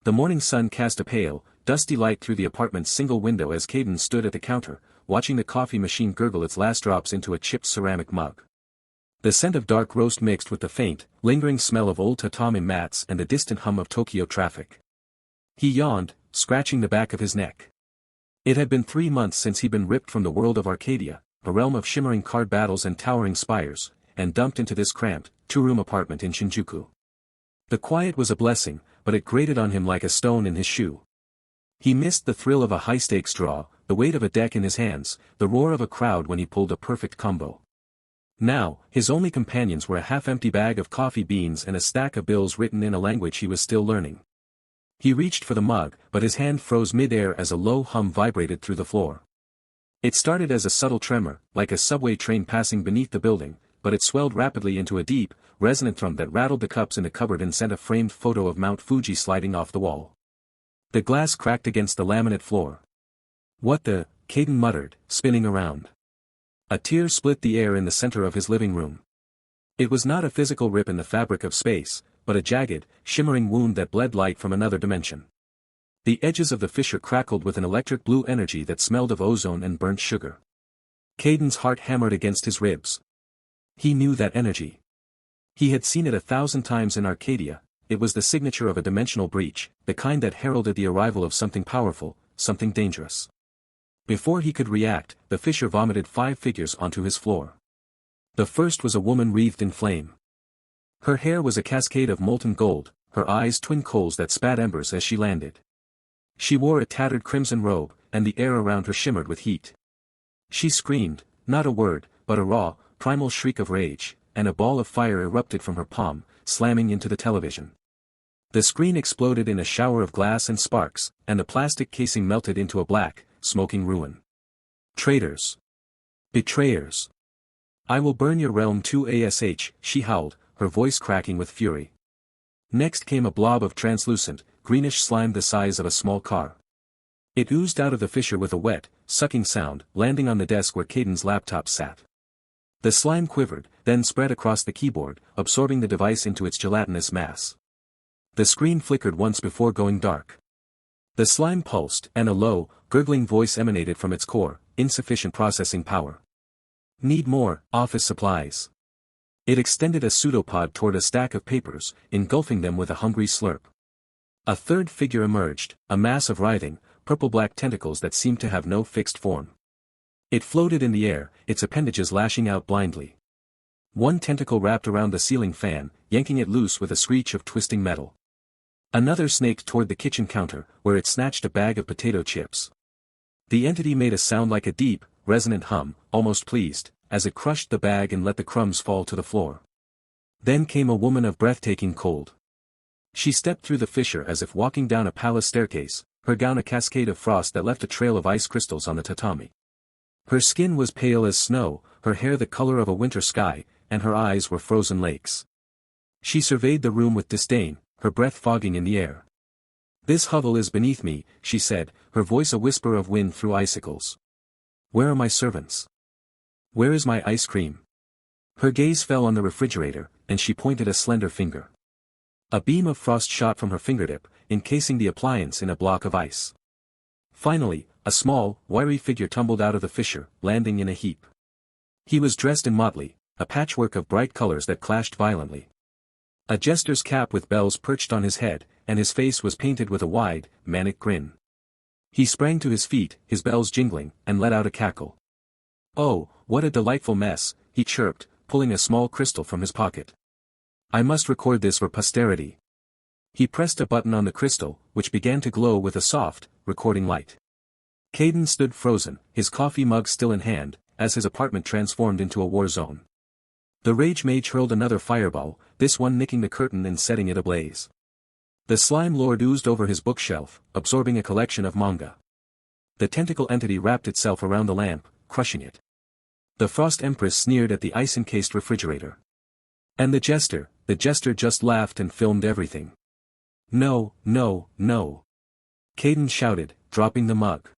The morning sun cast a pale, dusty light through the apartment's single window as Kaiden stood at the counter, watching the coffee machine gurgle its last drops into a chipped ceramic mug. The scent of dark roast mixed with the faint, lingering smell of old tatami mats and the distant hum of Tokyo traffic. He yawned, scratching the back of his neck. It had been 3 months since he'd been ripped from the world of Arcadia, a realm of shimmering card battles and towering spires, and dumped into this cramped, two-room apartment in Shinjuku. The quiet was a blessing, but it grated on him like a stone in his shoe. He missed the thrill of a high-stakes draw, the weight of a deck in his hands, the roar of a crowd when he pulled a perfect combo. Now, his only companions were a half-empty bag of coffee beans and a stack of bills written in a language he was still learning. He reached for the mug, but his hand froze mid-air as a low hum vibrated through the floor. It started as a subtle tremor, like a subway train passing beneath the building, but it swelled rapidly into a deep, resonant thrum that rattled the cups in the cupboard and sent a framed photo of Mount Fuji sliding off the wall. The glass cracked against the laminate floor. "What the?" Kaiden muttered, spinning around. A tear split the air in the center of his living room. It was not a physical rip in the fabric of space, but a jagged, shimmering wound that bled light from another dimension. The edges of the fissure crackled with an electric blue energy that smelled of ozone and burnt sugar. Kaiden's heart hammered against his ribs. He knew that energy. He had seen it 1,000 times in Arcadia. It was the signature of a dimensional breach, the kind that heralded the arrival of something powerful, something dangerous. Before he could react, the fissure vomited 5 figures onto his floor. The first was a woman wreathed in flame. Her hair was a cascade of molten gold, her eyes twin coals that spat embers as she landed. She wore a tattered crimson robe, and the air around her shimmered with heat. She screamed, not a word, but a raw, primal shriek of rage, and a ball of fire erupted from her palm, slamming into the television. The screen exploded in a shower of glass and sparks, and the plastic casing melted into a black, smoking ruin. "Traitors! Betrayers! I will burn your realm too ash," she howled, her voice cracking with fury. Next came a blob of translucent, greenish slime the size of a small car. It oozed out of the fissure with a wet, sucking sound, landing on the desk where Kaiden's laptop sat. The slime quivered, then spread across the keyboard, absorbing the device into its gelatinous mass. The screen flickered once before going dark. The slime pulsed, and a low, gurgling voice emanated from its core, insufficient processing power. "Need more, office supplies." It extended a pseudopod toward a stack of papers, engulfing them with a hungry slurp. A third figure emerged, a mass of writhing, purple-black tentacles that seemed to have no fixed form. It floated in the air, its appendages lashing out blindly. One tentacle wrapped around the ceiling fan, yanking it loose with a screech of twisting metal. Another snaked toward the kitchen counter, where it snatched a bag of potato chips. The entity made a sound like a deep, resonant hum, almost pleased, as it crushed the bag and let the crumbs fall to the floor. Then came a woman of breathtaking cold. She stepped through the fissure as if walking down a palace staircase, her gown a cascade of frost that left a trail of ice crystals on the tatami. Her skin was pale as snow, her hair the color of a winter sky, and her eyes were frozen lakes. She surveyed the room with disdain, her breath fogging in the air. "This hovel is beneath me," she said, her voice a whisper of wind through icicles. "Where are my servants? Where is my ice cream?" Her gaze fell on the refrigerator, and she pointed a slender finger. A beam of frost shot from her fingertip, encasing the appliance in a block of ice. Finally, a small, wiry figure tumbled out of the fissure, landing in a heap. He was dressed in motley, a patchwork of bright colors that clashed violently. A jester's cap with bells perched on his head, and his face was painted with a wide, manic grin. He sprang to his feet, his bells jingling, and let out a cackle. "Oh, what a delightful mess," he chirped, pulling a small crystal from his pocket. "I must record this for posterity." He pressed a button on the crystal, which began to glow with a soft, recording light. Kaiden stood frozen, his coffee mug still in hand, as his apartment transformed into a war zone. The rage-mage hurled another fireball, this one nicking the curtain and setting it ablaze. The slime lord oozed over his bookshelf, absorbing a collection of manga. The tentacle entity wrapped itself around the lamp, crushing it. The frost empress sneered at the ice-encased refrigerator. And the jester just laughed and filmed everything. "No, no, no!" Kaiden shouted, dropping the mug.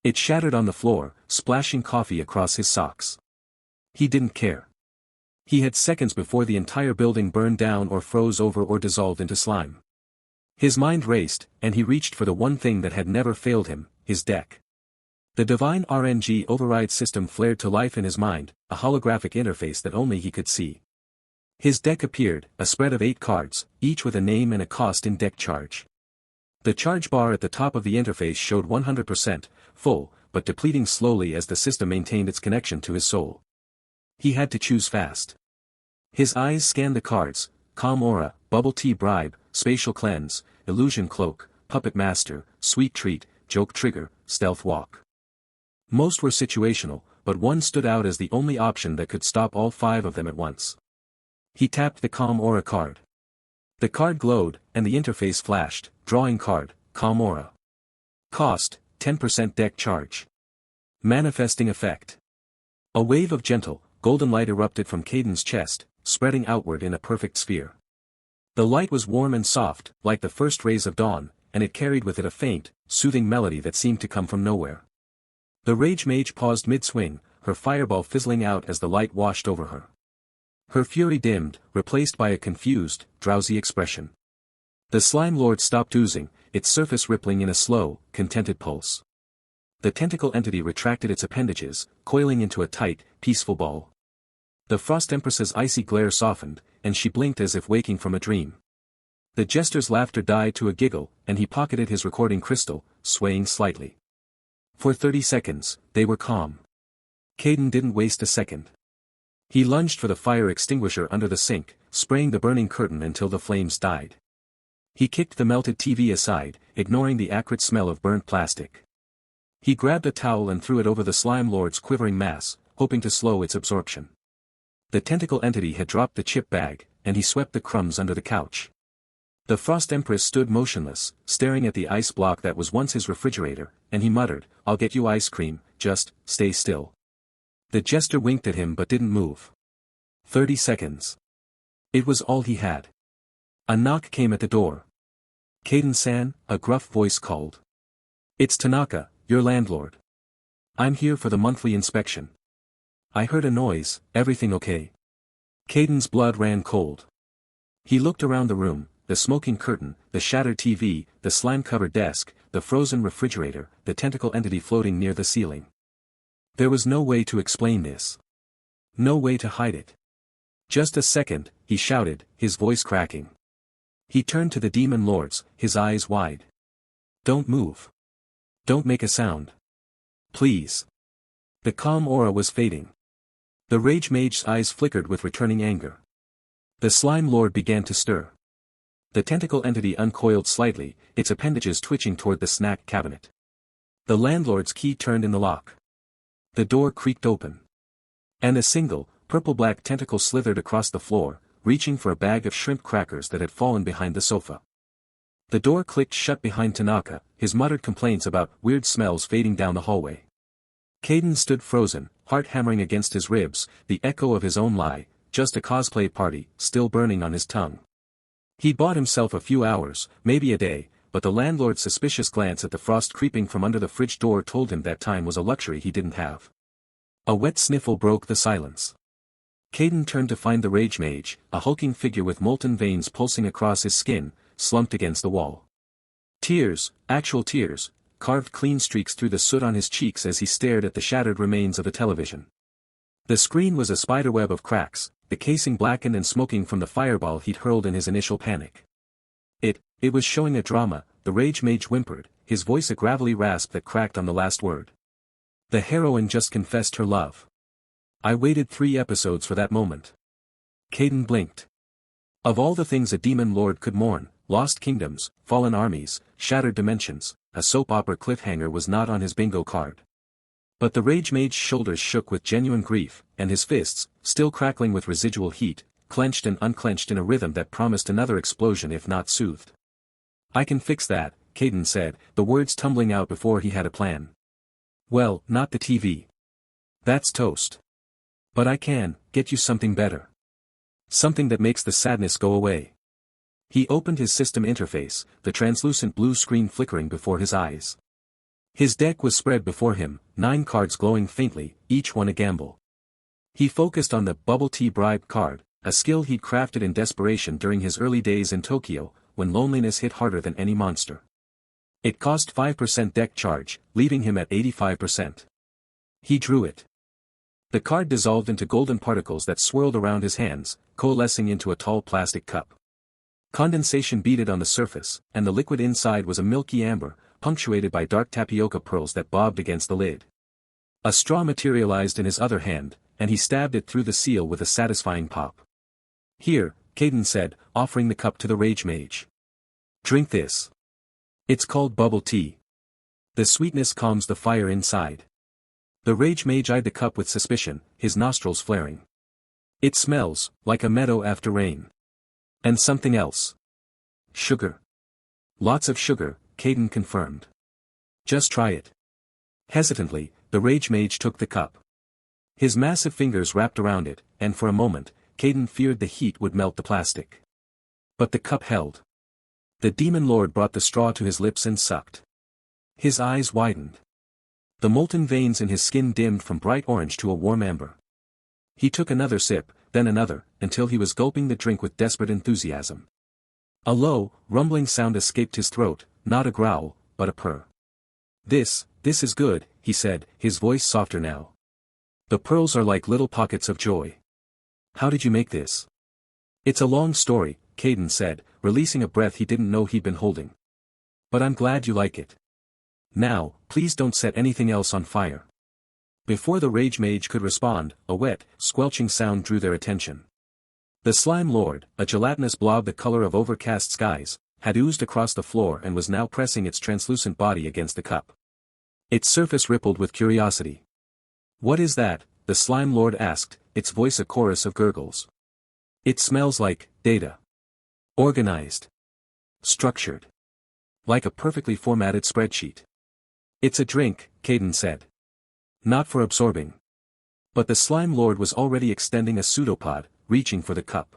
It shattered on the floor, splashing coffee across his socks. He didn't care. He had seconds before the entire building burned down or froze over or dissolved into slime. His mind raced, and he reached for the one thing that had never failed him, his deck. The divine RNG Override system flared to life in his mind, a holographic interface that only he could see. His deck appeared, a spread of 8 cards, each with a name and a cost in deck charge. The charge bar at the top of the interface showed 100%, full, but depleting slowly as the system maintained its connection to his soul. He had to choose fast. His eyes scanned the cards: Calm Aura, Bubble Tea Bribe, Spatial Cleanse, Illusion Cloak, Puppet Master, Sweet Treat, Joke Trigger, Stealth Walk. Most were situational, but one stood out as the only option that could stop all 5 of them at once. He tapped the Calm Aura card. The card glowed, and the interface flashed: Drawing card, Calm Aura. Cost, 10% deck charge. Manifesting effect. A wave of gentle, golden light erupted from Kaiden's chest, spreading outward in a perfect sphere. The light was warm and soft, like the first rays of dawn, and it carried with it a faint, soothing melody that seemed to come from nowhere. The rage-mage paused mid-swing, her fireball fizzling out as the light washed over her. Her fury dimmed, replaced by a confused, drowsy expression. The slime lord stopped oozing, its surface rippling in a slow, contented pulse. The tentacle entity retracted its appendages, coiling into a tight, peaceful ball. The frost empress's icy glare softened, and she blinked as if waking from a dream. The jester's laughter died to a giggle, and he pocketed his recording crystal, swaying slightly. For 30 seconds, they were calm. Kaiden didn't waste a second. He lunged for the fire extinguisher under the sink, spraying the burning curtain until the flames died. He kicked the melted TV aside, ignoring the acrid smell of burnt plastic. He grabbed a towel and threw it over the slime lord's quivering mass, hoping to slow its absorption. The tentacle entity had dropped the chip bag, and he swept the crumbs under the couch. The frost empress stood motionless, staring at the ice block that was once his refrigerator, and he muttered, "I'll get you ice cream, just stay still." The jester winked at him but didn't move. 30 seconds. It was all he had. A knock came at the door. "Kaiden-san," a gruff voice called. "It's Tanaka, your landlord. I'm here for the monthly inspection." "I heard a noise, everything okay?" Kaiden's blood ran cold. He looked around the room: the smoking curtain, the shattered TV, the slime-covered desk, the frozen refrigerator, the tentacle entity floating near the ceiling. There was no way to explain this. No way to hide it. "Just a second," he shouted, his voice cracking. He turned to the demon lords, his eyes wide. "Don't move. Don't make a sound. Please." The calm aura was fading. The rage-mage's eyes flickered with returning anger. The slime lord began to stir. The tentacle entity uncoiled slightly, its appendages twitching toward the snack cabinet. The landlord's key turned in the lock. The door creaked open. And a single, purple-black tentacle slithered across the floor, reaching for a bag of shrimp crackers that had fallen behind the sofa. The door clicked shut behind Tanaka, his muttered complaints about weird smells fading down the hallway. Kaiden stood frozen, heart hammering against his ribs, the echo of his own lie, "just a cosplay party," still burning on his tongue. He bought himself a few hours, maybe a day, but the landlord's suspicious glance at the frost creeping from under the fridge door told him that time was a luxury he didn't have. A wet sniffle broke the silence. Kaiden turned to find the rage-mage, a hulking figure with molten veins pulsing across his skin, slumped against the wall. Tears, actual tears, carved clean streaks through the soot on his cheeks as he stared at the shattered remains of the television. The screen was a spiderweb of cracks, the casing blackened and smoking from the fireball he'd hurled in his initial panic. It was showing a drama," the rage-mage whimpered, his voice a gravelly rasp that cracked on the last word. "The heroine just confessed her love. I waited 3 episodes for that moment." Kaiden blinked. Of all the things a demon lord could mourn, lost kingdoms, fallen armies, shattered dimensions, a soap opera cliffhanger was not on his bingo card. But the rage-mage's shoulders shook with genuine grief, and his fists, still crackling with residual heat, clenched and unclenched in a rhythm that promised another explosion if not soothed. "I can fix that," Kaiden said, the words tumbling out before he had a plan. "Well, not the TV. That's toast. But I can get you something better. Something that makes the sadness go away." He opened his system interface, the translucent blue screen flickering before his eyes. His deck was spread before him, 9 cards glowing faintly, each one a gamble. He focused on the Bubble Tea Bribe card, a skill he'd crafted in desperation during his early days in Tokyo, when loneliness hit harder than any monster. It cost 5% deck charge, leaving him at 85%. He drew it. The card dissolved into golden particles that swirled around his hands, coalescing into a tall plastic cup. Condensation beaded on the surface, and the liquid inside was a milky amber, punctuated by dark tapioca pearls that bobbed against the lid. A straw materialized in his other hand, and he stabbed it through the seal with a satisfying pop. "Here," Kaiden said, offering the cup to the rage-mage. "Drink this. It's called bubble tea. The sweetness calms the fire inside." The rage-mage eyed the cup with suspicion, his nostrils flaring. "It smells like a meadow after rain. And something else. Sugar." "Lots of sugar," Kaiden confirmed. "Just try it." Hesitantly, the rage-mage took the cup. His massive fingers wrapped around it, and for a moment, Kaiden feared the heat would melt the plastic. But the cup held. The demon lord brought the straw to his lips and sucked. His eyes widened. The molten veins in his skin dimmed from bright orange to a warm amber. He took another sip, then another, until he was gulping the drink with desperate enthusiasm. A low, rumbling sound escaped his throat, not a growl, but a purr. This is good," he said, his voice softer now. "The pearls are like little pockets of joy. How did you make this?" "It's a long story," Kaiden said, releasing a breath he didn't know he'd been holding. "But I'm glad you like it. Now, please don't set anything else on fire." Before the rage-mage could respond, a wet, squelching sound drew their attention. The slime lord, a gelatinous blob the color of overcast skies, had oozed across the floor and was now pressing its translucent body against the cup. Its surface rippled with curiosity. "What is that?" the slime lord asked, its voice a chorus of gurgles. "It smells like data. Organized. Structured. Like a perfectly formatted spreadsheet." "It's a drink," Kaiden said. "Not for absorbing." But the slime lord was already extending a pseudopod, reaching for the cup.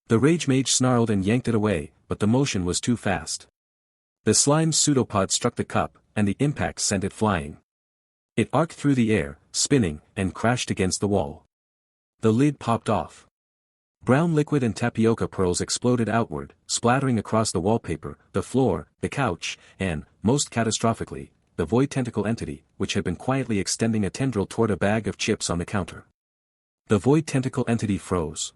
The rage-mage snarled and yanked it away, but the motion was too fast. The slime's pseudopod struck the cup, and the impact sent it flying. It arced through the air, spinning, and crashed against the wall. The lid popped off. Brown liquid and tapioca pearls exploded outward, splattering across the wallpaper, the floor, the couch, and, most catastrophically, the void tentacle entity, which had been quietly extending a tendril toward a bag of chips on the counter. The void tentacle entity froze.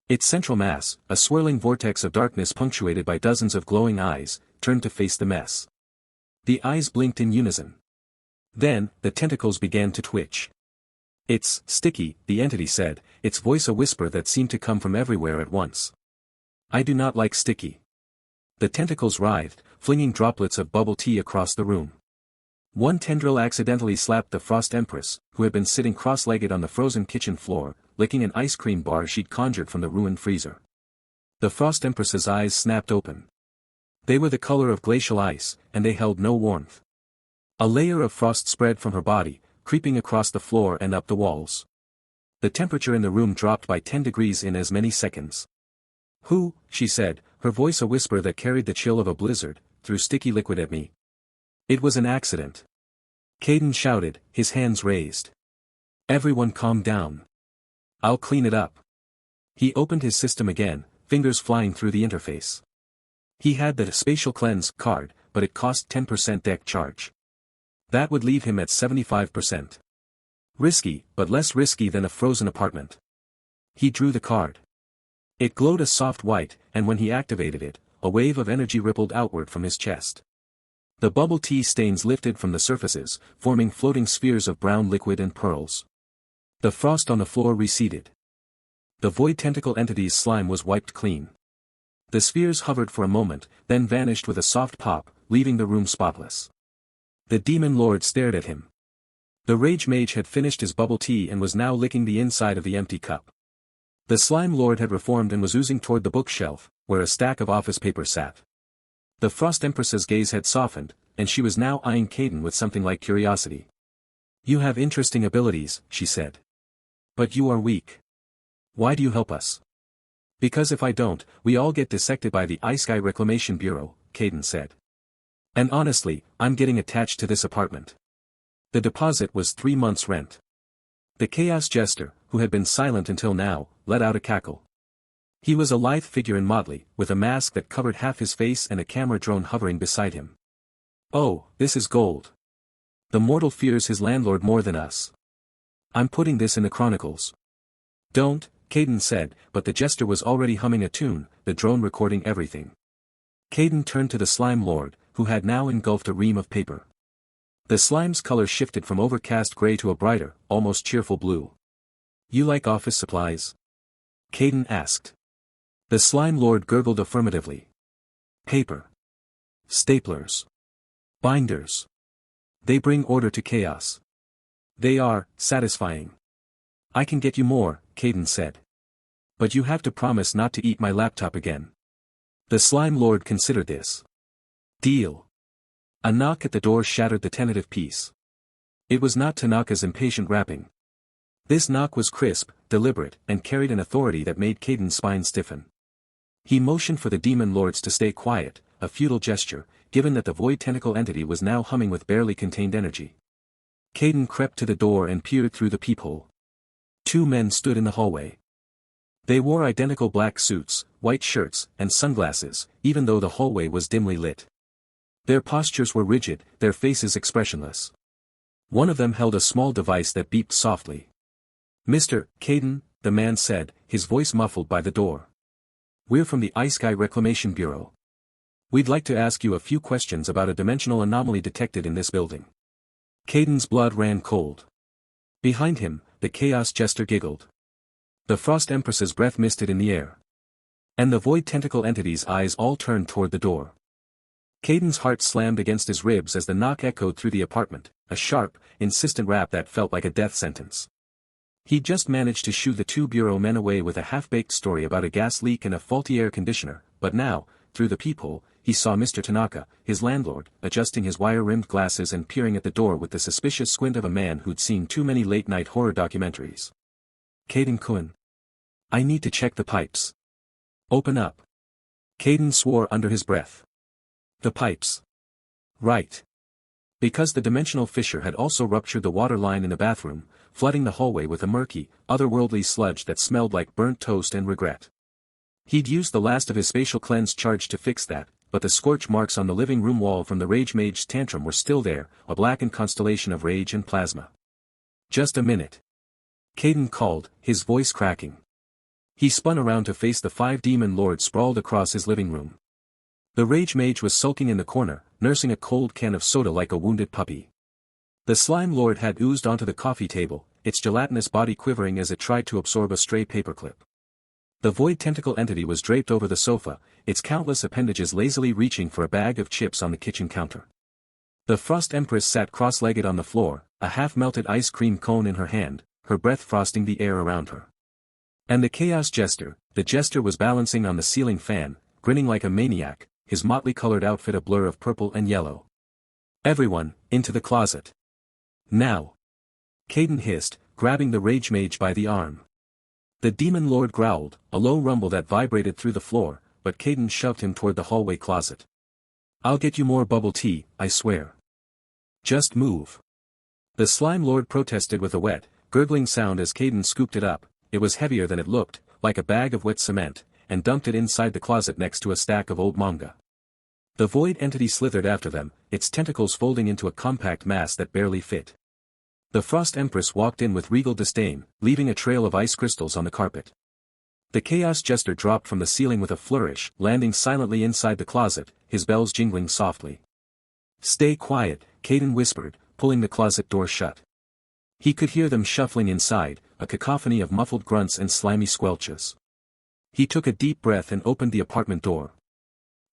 Its central mass, a swirling vortex of darkness punctuated by dozens of glowing eyes, turned to face the mess. The eyes blinked in unison. Then, the tentacles began to twitch. "It's sticky," the entity said, its voice a whisper that seemed to come from everywhere at once. "I do not like sticky." The tentacles writhed, flinging droplets of bubble tea across the room. One tendril accidentally slapped the frost empress, who had been sitting cross-legged on the frozen kitchen floor, licking an ice cream bar she'd conjured from the ruined freezer. The frost empress's eyes snapped open. They were the color of glacial ice, and they held no warmth. A layer of frost spread from her body, creeping across the floor and up the walls. The temperature in the room dropped by 10 degrees in as many seconds. "Who," she said, her voice a whisper that carried the chill of a blizzard, "threw sticky liquid at me?" "It was an accident." Kaiden shouted, his hands raised. "Everyone calm down. I'll clean it up." He opened his system again, fingers flying through the interface. He had the Spatial Cleanse card, but it cost 10% deck charge. That would leave him at 75%. Risky, but less risky than a frozen apartment. He drew the card. It glowed a soft white, and when he activated it, a wave of energy rippled outward from his chest. The bubble tea stains lifted from the surfaces, forming floating spheres of brown liquid and pearls. The frost on the floor receded. The void tentacle entity's slime was wiped clean. The spheres hovered for a moment, then vanished with a soft pop, leaving the room spotless. The demon lord stared at him. The rage-mage had finished his bubble tea and was now licking the inside of the empty cup. The slime lord had reformed and was oozing toward the bookshelf, where a stack of office papers sat. The frost empress's gaze had softened, and she was now eyeing Kaiden with something like curiosity. "You have interesting abilities," she said. "But you are weak. Why do you help us?" "Because if I don't, we all get dissected by the Isekai Reclamation Bureau," Kaiden said. "And honestly, I'm getting attached to this apartment." The deposit was 3 months' rent. The chaos jester, who had been silent until now, let out a cackle. He was a lithe figure in motley, with a mask that covered half his face and a camera drone hovering beside him. "Oh, this is gold. The mortal fears his landlord more than us. I'm putting this in the chronicles." "Don't," Kaiden said, but the jester was already humming a tune, the drone recording everything. Kaiden turned to the slime lord, who had now engulfed a ream of paper. The slime's color shifted from overcast gray to a brighter, almost cheerful blue. "You like office supplies?" Kaiden asked. The slime lord gurgled affirmatively. "Paper. Staplers. Binders. They bring order to chaos. They are satisfying." "I can get you more," Kaiden said. "But you have to promise not to eat my laptop again." The slime lord considered this. "Deal." A knock at the door shattered the tentative peace. It was not Tanaka's impatient rapping. This knock was crisp, deliberate, and carried an authority that made Kaiden's spine stiffen. He motioned for the demon lords to stay quiet, a futile gesture, given that the void tentacle entity was now humming with barely contained energy. Kaiden crept to the door and peered through the peephole. Two men stood in the hallway. They wore identical black suits, white shirts, and sunglasses, even though the hallway was dimly lit. Their postures were rigid, their faces expressionless. One of them held a small device that beeped softly. "Mr. Kaiden," the man said, his voice muffled by the door. "We're from the Isekai Reclamation Bureau. We'd like to ask you a few questions about a dimensional anomaly detected in this building." Kaiden's blood ran cold. Behind him, the Chaos Jester giggled. The Frost Empress's breath misted in the air. And the void tentacle entity's eyes all turned toward the door. Kaiden's heart slammed against his ribs as the knock echoed through the apartment, a sharp, insistent rap that felt like a death sentence. He'd just managed to shoo the two bureau men away with a half-baked story about a gas leak and a faulty air conditioner, but now, through the peephole, he saw Mr. Tanaka, his landlord, adjusting his wire-rimmed glasses and peering at the door with the suspicious squint of a man who'd seen too many late-night horror documentaries. "Kaiden-kun. I need to check the pipes." "Open up." Kaiden swore under his breath. "The pipes. Right." Because the dimensional fissure had also ruptured the water line in the bathroom, flooding the hallway with a murky, otherworldly sludge that smelled like burnt toast and regret. He'd used the last of his spatial cleanse charge to fix that, but the scorch marks on the living room wall from the rage-mage's tantrum were still there, a blackened constellation of rage and plasma. "Just a minute." Kaiden called, his voice cracking. He spun around to face the 5 demon lords sprawled across his living room. The rage-mage was sulking in the corner, nursing a cold can of soda like a wounded puppy. The slime lord had oozed onto the coffee table, its gelatinous body quivering as it tried to absorb a stray paperclip. The void tentacle entity was draped over the sofa, its countless appendages lazily reaching for a bag of chips on the kitchen counter. The Frost Empress sat cross-legged on the floor, a half-melted ice cream cone in her hand, her breath frosting the air around her. And the Chaos Jester, the jester was balancing on the ceiling fan, grinning like a maniac, his motley-colored outfit a blur of purple and yellow. "Everyone, into the closet. Now." Kaiden hissed, grabbing the rage-mage by the arm. The demon lord growled, a low rumble that vibrated through the floor, but Kaiden shoved him toward the hallway closet. "I'll get you more bubble tea, I swear. Just move." The slime lord protested with a wet, gurgling sound as Kaiden scooped it up. It was heavier than it looked, like a bag of wet cement, and dumped it inside the closet next to a stack of old manga. The void entity slithered after them, its tentacles folding into a compact mass that barely fit. The Frost Empress walked in with regal disdain, leaving a trail of ice crystals on the carpet. The Chaos Jester dropped from the ceiling with a flourish, landing silently inside the closet, his bells jingling softly. "Stay quiet," Kaiden whispered, pulling the closet door shut. He could hear them shuffling inside, a cacophony of muffled grunts and slimy squelches. He took a deep breath and opened the apartment door.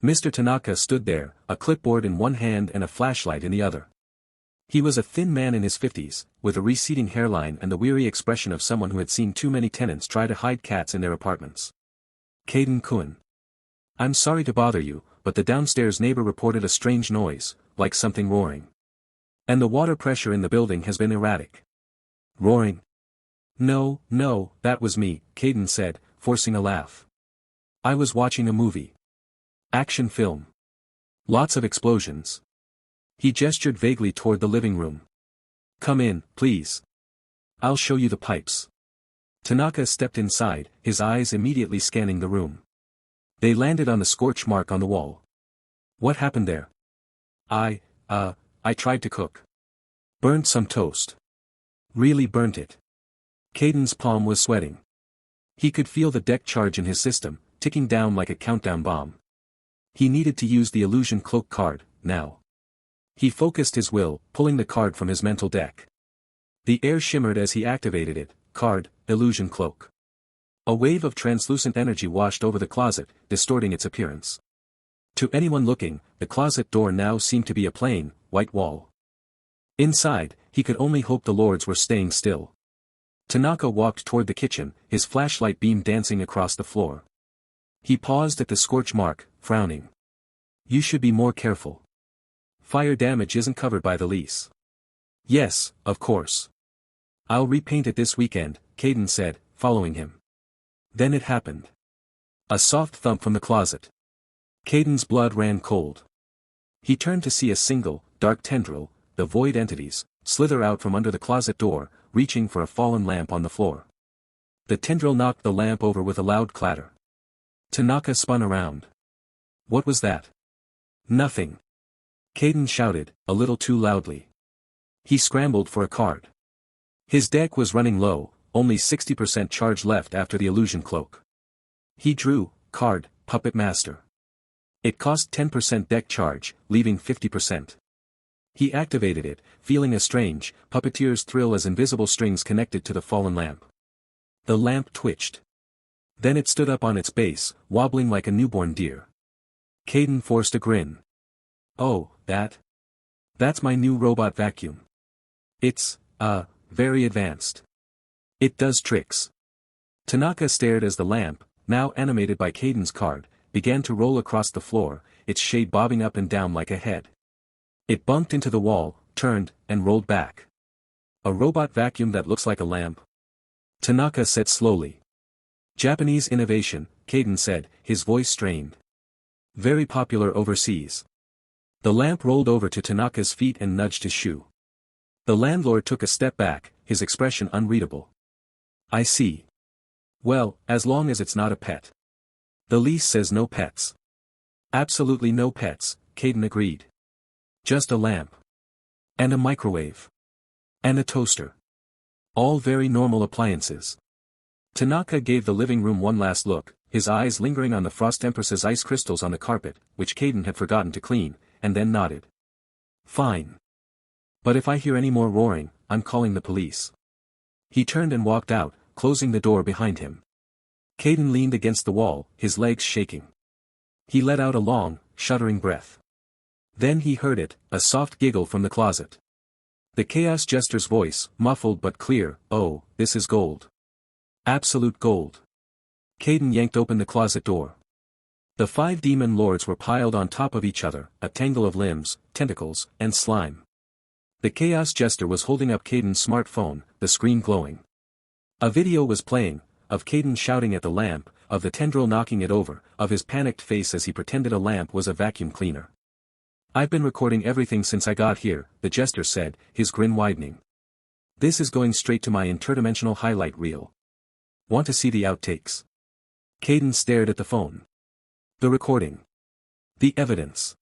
Mr. Tanaka stood there, a clipboard in one hand and a flashlight in the other. He was a thin man in his 50s, with a receding hairline and the weary expression of someone who had seen too many tenants try to hide cats in their apartments. "Kaiden-kun. I'm sorry to bother you, but the downstairs neighbor reported a strange noise, like something roaring. And the water pressure in the building has been erratic." "Roaring?" No, that was me," Kaiden said, forcing a laugh. "I was watching a movie. Action film. Lots of explosions." He gestured vaguely toward the living room. "Come in, please. I'll show you the pipes." Tanaka stepped inside, his eyes immediately scanning the room. They landed on the scorch mark on the wall. What happened there? I tried to cook. Burnt some toast. Really burnt it. Kaiden's palm was sweating. He could feel the deck charge in his system, ticking down like a countdown bomb. He needed to use the illusion cloak card, now. He focused his will, pulling the card from his mental deck. The air shimmered as he activated it, card, illusion cloak. A wave of translucent energy washed over the closet, distorting its appearance. To anyone looking, the closet door now seemed to be a plain, white wall. Inside, he could only hope the lords were staying still. Tanaka walked toward the kitchen, his flashlight beam dancing across the floor. He paused at the scorch mark, frowning. You should be more careful. Fire damage isn't covered by the lease. Yes, of course. I'll repaint it this weekend, Kaiden said, following him. Then it happened. A soft thump from the closet. Kaiden's blood ran cold. He turned to see a single, dark tendril, the void entities, slither out from under the closet door, reaching for a fallen lamp on the floor. The tendril knocked the lamp over with a loud clatter. Tanaka spun around. What was that? Nothing. Kaiden shouted, a little too loudly. He scrambled for a card. His deck was running low, only 60% charge left after the illusion cloak. He drew, card, Puppet Master. It cost 10% deck charge, leaving 50%. He activated it, feeling a strange, puppeteer's thrill as invisible strings connected to the fallen lamp. The lamp twitched. Then it stood up on its base, wobbling like a newborn deer. Kaiden forced a grin. Oh, that's my new robot vacuum. It's, very advanced. It does tricks. Tanaka stared as the lamp, now animated by Kaiden's card, began to roll across the floor, its shade bobbing up and down like a head. It bumped into the wall, turned, and rolled back. A robot vacuum that looks like a lamp? Tanaka said slowly. Japanese innovation, Kaiden said, his voice strained. Very popular overseas. The lamp rolled over to Tanaka's feet and nudged his shoe. The landlord took a step back, his expression unreadable. I see. Well, as long as it's not a pet. The lease says no pets. Absolutely no pets, Kaiden agreed. Just a lamp. And a microwave. And a toaster. All very normal appliances. Tanaka gave the living room one last look, his eyes lingering on the Frost Empress's ice crystals on the carpet, which Kaiden had forgotten to clean, and then nodded. Fine. But if I hear any more roaring, I'm calling the police. He turned and walked out, closing the door behind him. Kaiden leaned against the wall, his legs shaking. He let out a long, shuddering breath. Then he heard it, a soft giggle from the closet. The Chaos Jester's voice, muffled but clear, oh, this is gold. Absolute gold. Kaiden yanked open the closet door. The 5 demon lords were piled on top of each other, a tangle of limbs, tentacles, and slime. The Chaos Jester was holding up Kaiden's smartphone, the screen glowing. A video was playing, of Kaiden shouting at the lamp, of the tendril knocking it over, of his panicked face as he pretended a lamp was a vacuum cleaner. I've been recording everything since I got here, the Jester said, his grin widening. This is going straight to my interdimensional highlight reel. Want to see the outtakes? Kaiden stared at the phone. The recording. The evidence.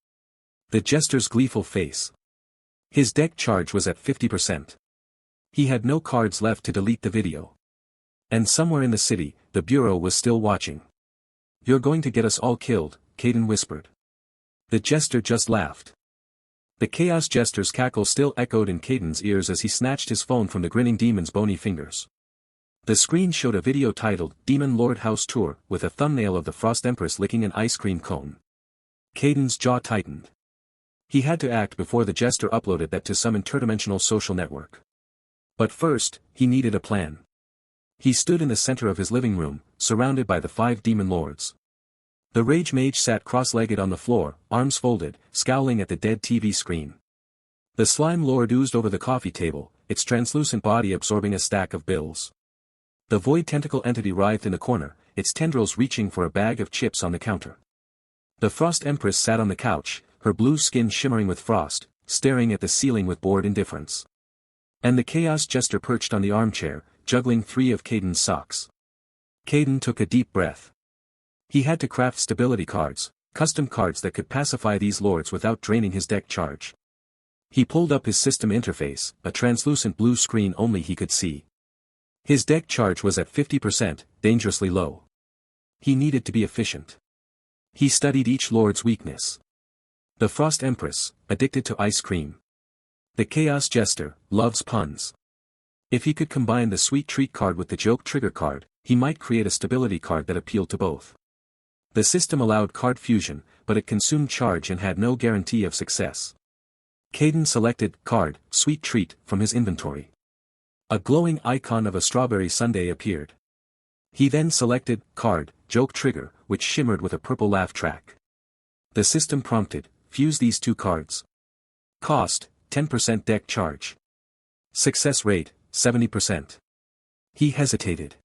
The Jester's gleeful face. His deck charge was at 50%. He had no cards left to delete the video. And somewhere in the city, the Bureau was still watching. You're going to get us all killed, Kaiden whispered. The Jester just laughed. The Chaos Jester's cackle still echoed in Kaiden's ears as he snatched his phone from the grinning demon's bony fingers. The screen showed a video titled, Demon Lord House Tour, with a thumbnail of the Frost Empress licking an ice cream cone. Kaiden's jaw tightened. He had to act before the Jester uploaded that to some interdimensional social network. But first, he needed a plan. He stood in the center of his living room, surrounded by the 5 demon lords. The rage-mage sat cross-legged on the floor, arms folded, scowling at the dead TV screen. The slime lord oozed over the coffee table, its translucent body absorbing a stack of bills. The void tentacle entity writhed in the corner, its tendrils reaching for a bag of chips on the counter. The Frost Empress sat on the couch, her blue skin shimmering with frost, staring at the ceiling with bored indifference. And the Chaos Jester perched on the armchair, juggling 3 of Kaiden's socks. Kaiden took a deep breath. He had to craft stability cards, custom cards that could pacify these lords without draining his deck charge. He pulled up his system interface, a translucent blue screen only he could see. His deck charge was at 50%, dangerously low. He needed to be efficient. He studied each lord's weakness. The Frost Empress, addicted to ice cream. The Chaos Jester, loves puns. If he could combine the Sweet Treat card with the Joke Trigger card, he might create a stability card that appealed to both. The system allowed card fusion, but it consumed charge and had no guarantee of success. Kaiden selected card, Sweet Treat, from his inventory. A glowing icon of a strawberry sundae appeared. He then selected card, Joke Trigger, which shimmered with a purple laugh track. The system prompted, fuse these 2 cards. Cost, 10% deck charge. Success rate, 70%. He hesitated.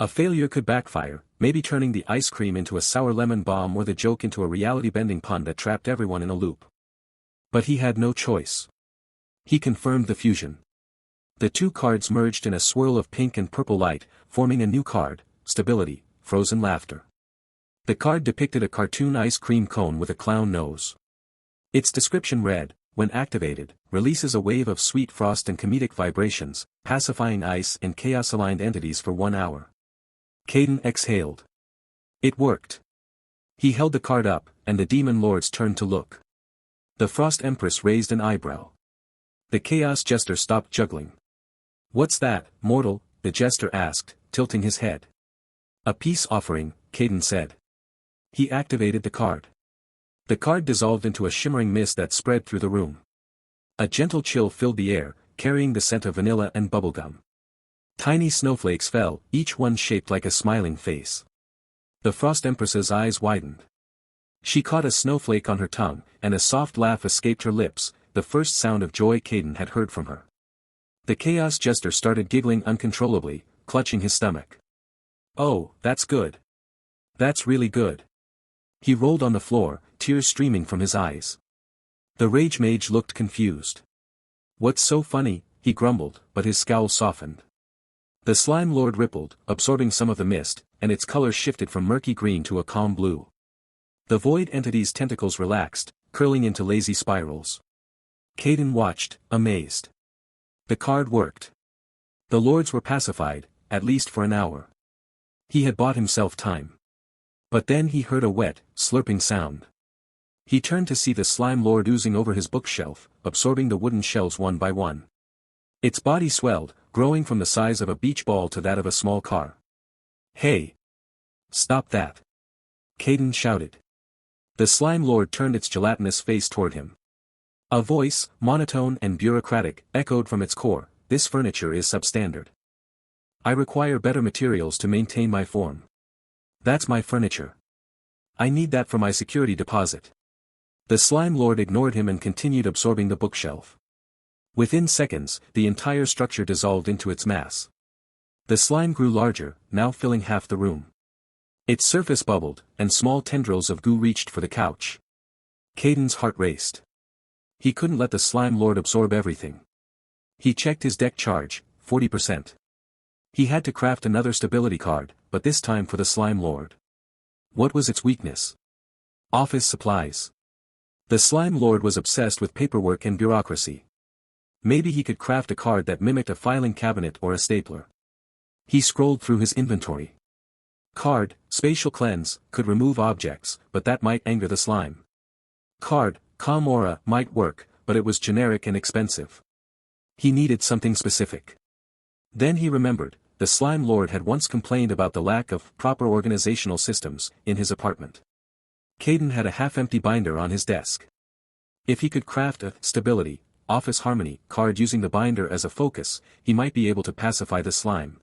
A failure could backfire, maybe turning the ice cream into a sour lemon bomb or the joke into a reality-bending pun that trapped everyone in a loop. But he had no choice. He confirmed the fusion. The 2 cards merged in a swirl of pink and purple light, forming a new card, Stability, Frozen Laughter. The card depicted a cartoon ice cream cone with a clown nose. Its description read, when activated, releases a wave of sweet frost and comedic vibrations, pacifying ice and chaos-aligned entities for 1 hour. Kaiden exhaled. It worked. He held the card up, and the demon lords turned to look. The Frost Empress raised an eyebrow. The Chaos Jester stopped juggling. What's that, mortal? The Jester asked, tilting his head. A peace offering, Kaiden said. He activated the card. The card dissolved into a shimmering mist that spread through the room. A gentle chill filled the air, carrying the scent of vanilla and bubblegum. Tiny snowflakes fell, each one shaped like a smiling face. The Frost Empress's eyes widened. She caught a snowflake on her tongue, and a soft laugh escaped her lips, the first sound of joy Kaiden had heard from her. The Chaos Jester started giggling uncontrollably, clutching his stomach. Oh, that's good. That's really good. He rolled on the floor, tears streaming from his eyes. The rage-mage looked confused. What's so funny, he grumbled, but his scowl softened. The slime lord rippled, absorbing some of the mist, and its color shifted from murky green to a calm blue. The void entity's tentacles relaxed, curling into lazy spirals. Kaiden watched, amazed. The card worked. The lords were pacified, at least for an hour. He had bought himself time. But then he heard a wet, slurping sound. He turned to see the slime lord oozing over his bookshelf, absorbing the wooden shelves one by one. Its body swelled, growing from the size of a beach ball to that of a small car. Hey! Stop that! Kaiden shouted. The slime lord turned its gelatinous face toward him. A voice, monotone and bureaucratic, echoed from its core, this furniture is substandard. I require better materials to maintain my form. That's my furniture. I need that for my security deposit. The slime lord ignored him and continued absorbing the bookshelf. Within seconds, the entire structure dissolved into its mass. The slime grew larger, now filling half the room. Its surface bubbled, and small tendrils of goo reached for the couch. Kaiden's heart raced. He couldn't let the slime lord absorb everything. He checked his deck charge, 40%. He had to craft another stability card, but this time for the slime lord. What was its weakness? Office supplies. The slime lord was obsessed with paperwork and bureaucracy. Maybe he could craft a card that mimicked a filing cabinet or a stapler. He scrolled through his inventory. Card, Spatial Cleanse, could remove objects, but that might anger the slime. Card, Calm Aura, might work, but it was generic and expensive. He needed something specific. Then he remembered, the slime lord had once complained about the lack of proper organizational systems in his apartment. Kaiden had a half-empty binder on his desk. If he could craft a Stability, Office Harmony card using the binder as a focus, he might be able to pacify the slime.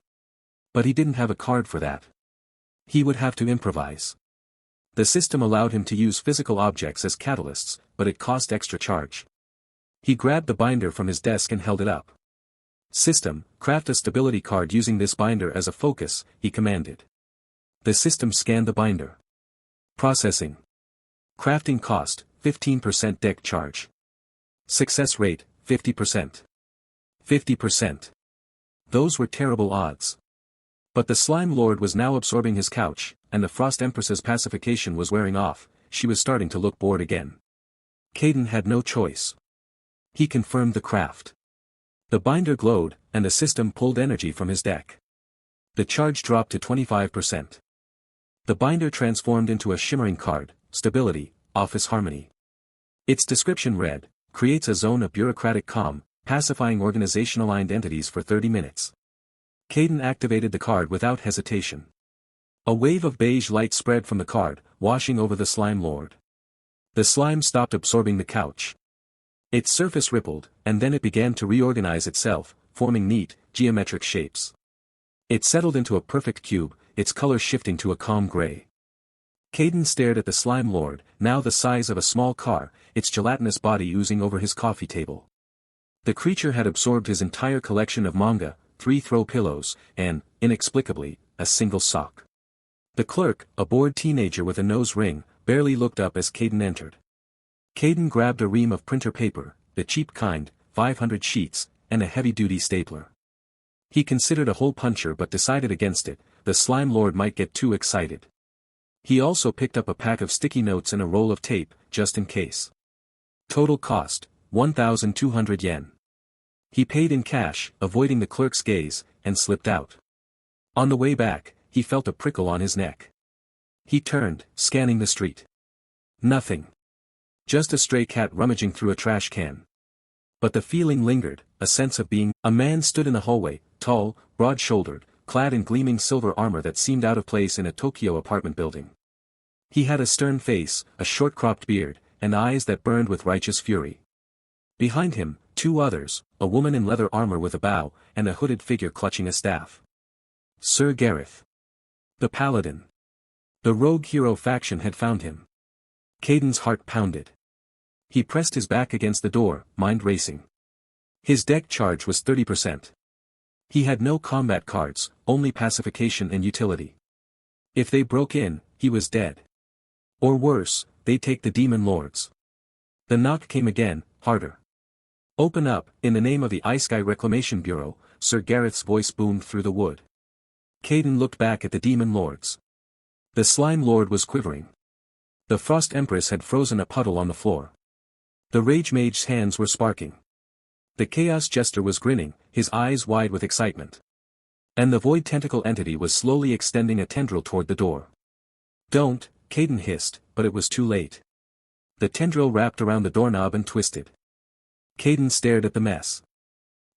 But he didn't have a card for that. He would have to improvise. The system allowed him to use physical objects as catalysts, but it cost extra charge. He grabbed the binder from his desk and held it up. System, craft a stability card using this binder as a focus, he commanded. The system scanned the binder. Processing. Crafting cost, 15% deck charge. Success rate, 50%. 50%. Those were terrible odds. But the Slime Lord was now absorbing his couch, and the Frost Empress's pacification was wearing off. She was starting to look bored again. Kaiden had no choice. He confirmed the craft. The binder glowed, and the system pulled energy from his deck. The charge dropped to 25%. The binder transformed into a shimmering card, Stability, Office Harmony. Its description read, creates a zone of bureaucratic calm, pacifying organization-aligned entities for 30 minutes. Kaiden activated the card without hesitation. A wave of beige light spread from the card, washing over the Slime Lord. The slime stopped absorbing the couch. Its surface rippled, and then it began to reorganize itself, forming neat, geometric shapes. It settled into a perfect cube, its color shifting to a calm gray. Kaiden stared at the Slime Lord, now the size of a small car, its gelatinous body oozing over his coffee table. The creature had absorbed his entire collection of manga, 3 throw pillows, and, inexplicably, a single sock. The clerk, a bored teenager with a nose ring, barely looked up as Kaiden entered. Kaiden grabbed a ream of printer paper, the cheap kind, 500 sheets, and a heavy-duty stapler. He considered a hole puncher but decided against it, the Slime Lord might get too excited. He also picked up a pack of sticky notes and a roll of tape, just in case. Total cost, 1,200 yen. He paid in cash, avoiding the clerk's gaze, and slipped out. On the way back, he felt a prickle on his neck. He turned, scanning the street. Nothing. Just a stray cat rummaging through a trash can. But the feeling lingered, a sense of being. A man stood in the hallway, tall, broad-shouldered, clad in gleaming silver armor that seemed out of place in a Tokyo apartment building. He had a stern face, a short-cropped beard, and eyes that burned with righteous fury. Behind him, 2 others, a woman in leather armor with a bow, and a hooded figure clutching a staff. Sir Gareth. The Paladin. The rogue hero faction had found him. Kaiden's heart pounded. He pressed his back against the door, mind racing. His deck charge was 30%. He had no combat cards, only pacification and utility. If they broke in, he was dead. Or worse, they'd take the demon lords. The knock came again, harder. Open up, in the name of the Isekai Reclamation Bureau, Sir Gareth's voice boomed through the wood. Kaiden looked back at the demon lords. The Slime Lord was quivering. The Frost Empress had frozen a puddle on the floor. The rage-mage's hands were sparking. The Chaos Jester was grinning, his eyes wide with excitement. And the void tentacle entity was slowly extending a tendril toward the door. Don't, Kaiden hissed, but it was too late. The tendril wrapped around the doorknob and twisted. Kaiden stared at the mess.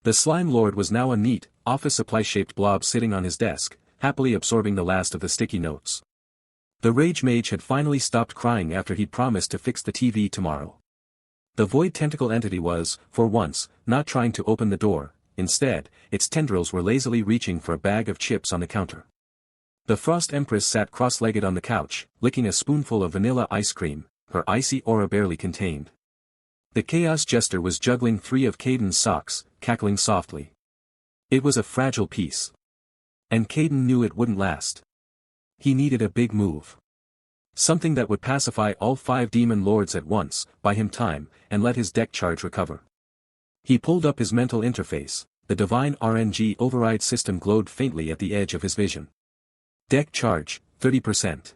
The Slime Lord was now a neat, office supply-shaped blob sitting on his desk, happily absorbing the last of the sticky notes. The Rage Mage had finally stopped crying after he'd promised to fix the TV tomorrow. The void tentacle entity was, for once, not trying to open the door, instead, its tendrils were lazily reaching for a bag of chips on the counter. The Frost Empress sat cross-legged on the couch, licking a spoonful of vanilla ice cream, her icy aura barely contained. The Chaos Jester was juggling 3 of Kaiden's socks, cackling softly. It was a fragile piece. And Kaiden knew it wouldn't last. He needed a big move. Something that would pacify all 5 demon lords at once, buy him time, and let his deck charge recover. He pulled up his mental interface, the divine RNG Override system glowed faintly at the edge of his vision. Deck charge, 30%.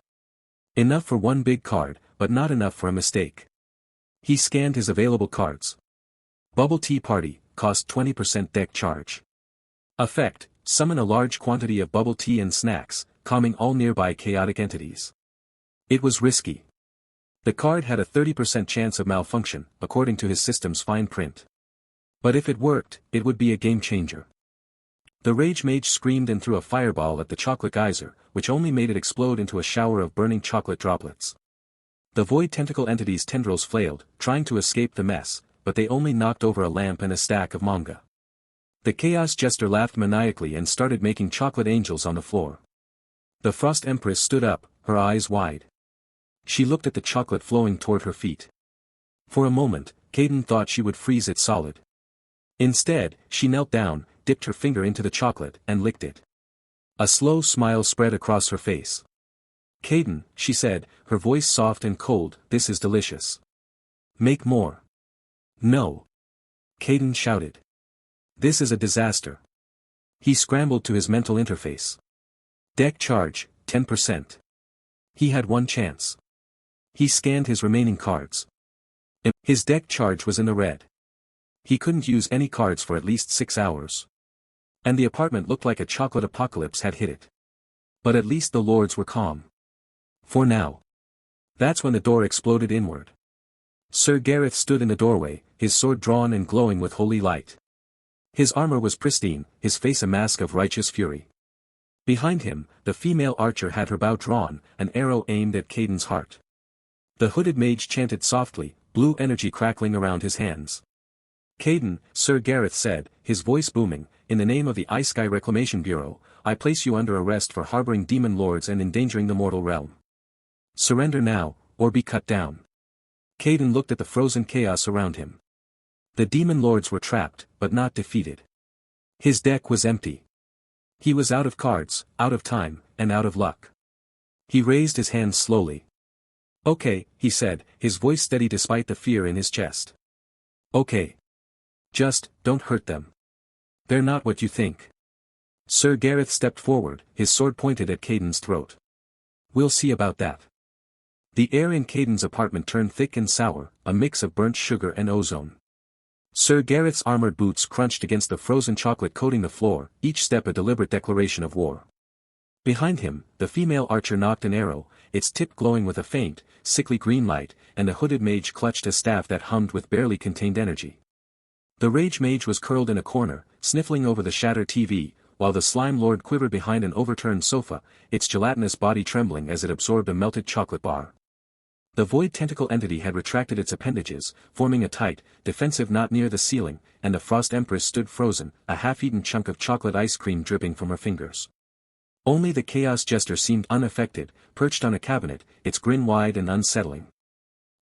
Enough for 1 big card, but not enough for a mistake. He scanned his available cards. Bubble Tea Party, cost 20% deck charge. Effect, summon a large quantity of bubble tea and snacks, calming all nearby chaotic entities. It was risky. The card had a 30% chance of malfunction, according to his system's fine print. But if it worked, it would be a game changer. The Rage Mage screamed and threw a fireball at the chocolate geyser, which only made it explode into a shower of burning chocolate droplets. The void tentacle entity's tendrils flailed, trying to escape the mess, but they only knocked over a lamp and a stack of manga. The Chaos Jester laughed maniacally and started making chocolate angels on the floor. The Frost Empress stood up, her eyes wide. She looked at the chocolate flowing toward her feet. For a moment, Kaiden thought she would freeze it solid. Instead, she knelt down, dipped her finger into the chocolate, and licked it. A slow smile spread across her face. Kaiden, she said, her voice soft and cold, this is delicious. Make more. No. Kaiden shouted. This is a disaster. He scrambled to his mental interface. Deck charge, 10%. He had one chance. He scanned his remaining cards. His deck charge was in the red. He couldn't use any cards for at least 6 hours. And the apartment looked like a chocolate apocalypse had hit it. But at least the lords were calm. For now. That's when the door exploded inward. Sir Gareth stood in the doorway, his sword drawn and glowing with holy light. His armor was pristine, his face a mask of righteous fury. Behind him, the female archer had her bow drawn, an arrow aimed at Kaiden's heart. The hooded mage chanted softly, blue energy crackling around his hands. Kaiden, Sir Gareth said, his voice booming, in the name of the Isekai Reclamation Bureau, I place you under arrest for harboring demon lords and endangering the mortal realm. Surrender now, or be cut down. Kaiden looked at the frozen chaos around him. The demon lords were trapped, but not defeated. His deck was empty. He was out of cards, out of time, and out of luck. He raised his hands slowly. Okay, he said, his voice steady despite the fear in his chest. Okay. Just, don't hurt them. They're not what you think. Sir Gareth stepped forward, his sword pointed at Kaiden's throat. We'll see about that. The air in Kaiden's apartment turned thick and sour, a mix of burnt sugar and ozone. Sir Gareth's armored boots crunched against the frozen chocolate coating the floor, each step a deliberate declaration of war. Behind him, the female archer knocked an arrow, its tip glowing with a faint, sickly green light, and the hooded mage clutched a staff that hummed with barely contained energy. The rage-mage was curled in a corner, sniffling over the shattered TV, while the slime lord quivered behind an overturned sofa, its gelatinous body trembling as it absorbed a melted chocolate bar. The void tentacle entity had retracted its appendages, forming a tight, defensive knot near the ceiling, and the frost empress stood frozen, a half-eaten chunk of chocolate ice cream dripping from her fingers. Only the chaos jester seemed unaffected, perched on a cabinet, its grin wide and unsettling.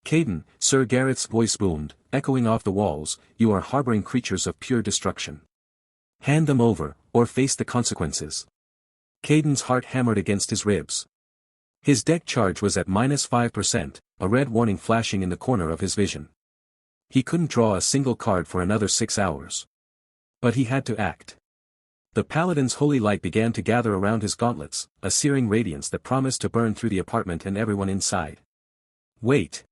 Kaiden, Sir Gareth's voice boomed, echoing off the walls, you are harboring creatures of pure destruction. Hand them over, or face the consequences. Kaiden's heart hammered against his ribs. His deck charge was at -5%, a red warning flashing in the corner of his vision. He couldn't draw a single card for another 6 hours. But he had to act. The paladin's holy light began to gather around his gauntlets, a searing radiance that promised to burn through the apartment and everyone inside. Wait!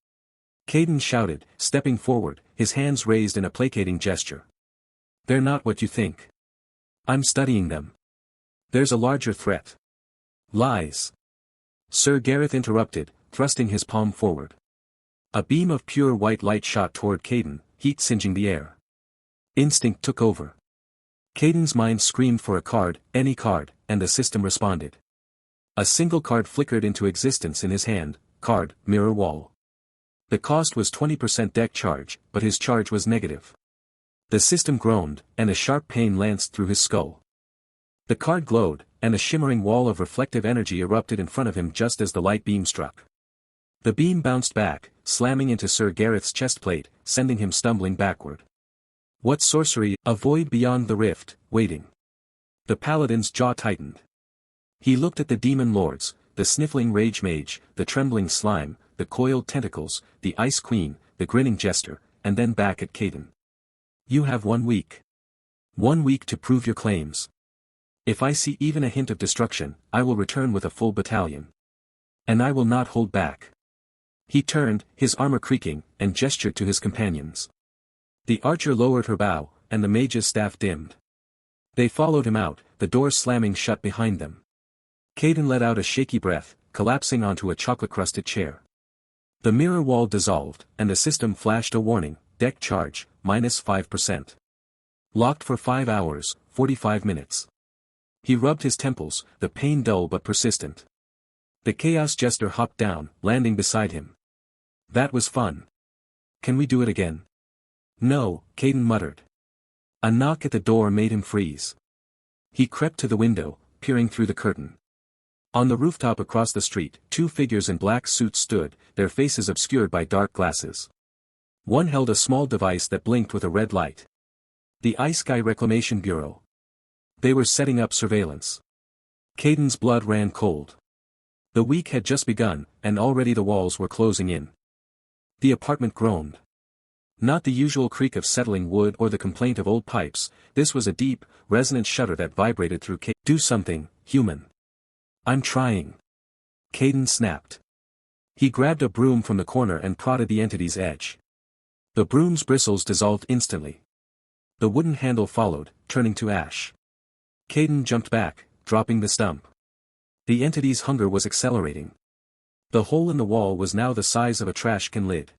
Kaiden shouted, stepping forward, his hands raised in a placating gesture. They're not what you think. I'm studying them. There's a larger threat. Lies. Sir Gareth interrupted, thrusting his palm forward. A beam of pure white light shot toward Kaiden, heat singeing the air. Instinct took over. Kaiden's mind screamed for a card, any card, and the system responded. A single card flickered into existence in his hand, card, mirror wall. The cost was 20% deck charge, but his charge was negative. The system groaned, and a sharp pain lanced through his skull. The card glowed, and a shimmering wall of reflective energy erupted in front of him just as the light beam struck. The beam bounced back, slamming into Sir Gareth's chest plate, sending him stumbling backward. What sorcery, a void beyond the rift, waiting. The paladin's jaw tightened. He looked at the demon lords, the sniffling rage mage, the trembling slime, the coiled tentacles, the ice queen, the grinning jester, and then back at Kaiden. You have 1 week. 1 week to prove your claims. If I see even a hint of destruction, I will return with a full battalion. And I will not hold back. He turned, his armor creaking, and gestured to his companions. The archer lowered her bow, and the mage's staff dimmed. They followed him out, the door slamming shut behind them. Kaiden let out a shaky breath, collapsing onto a chocolate-crusted chair. The mirror wall dissolved, and the system flashed a warning, deck charge, -5%. Locked for 5 hours, 45 minutes. He rubbed his temples, the pain dull but persistent. The chaos jester hopped down, landing beside him. That was fun. Can we do it again? No, Kaiden muttered. A knock at the door made him freeze. He crept to the window, peering through the curtain. On the rooftop across the street, 2 figures in black suits stood, their faces obscured by dark glasses. One held a small device that blinked with a red light. The Isekai Reclamation Bureau. They were setting up surveillance. Kaiden's blood ran cold. The week had just begun, and already the walls were closing in. The apartment groaned. Not the usual creak of settling wood or the complaint of old pipes, this was a deep, resonant shudder that vibrated through Kaiden. Do something, human. I'm trying. Kaiden snapped. He grabbed a broom from the corner and prodded the entity's edge. The broom's bristles dissolved instantly. The wooden handle followed, turning to ash. Kaiden jumped back, dropping the stump. The entity's hunger was accelerating. The hole in the wall was now the size of a trash can lid.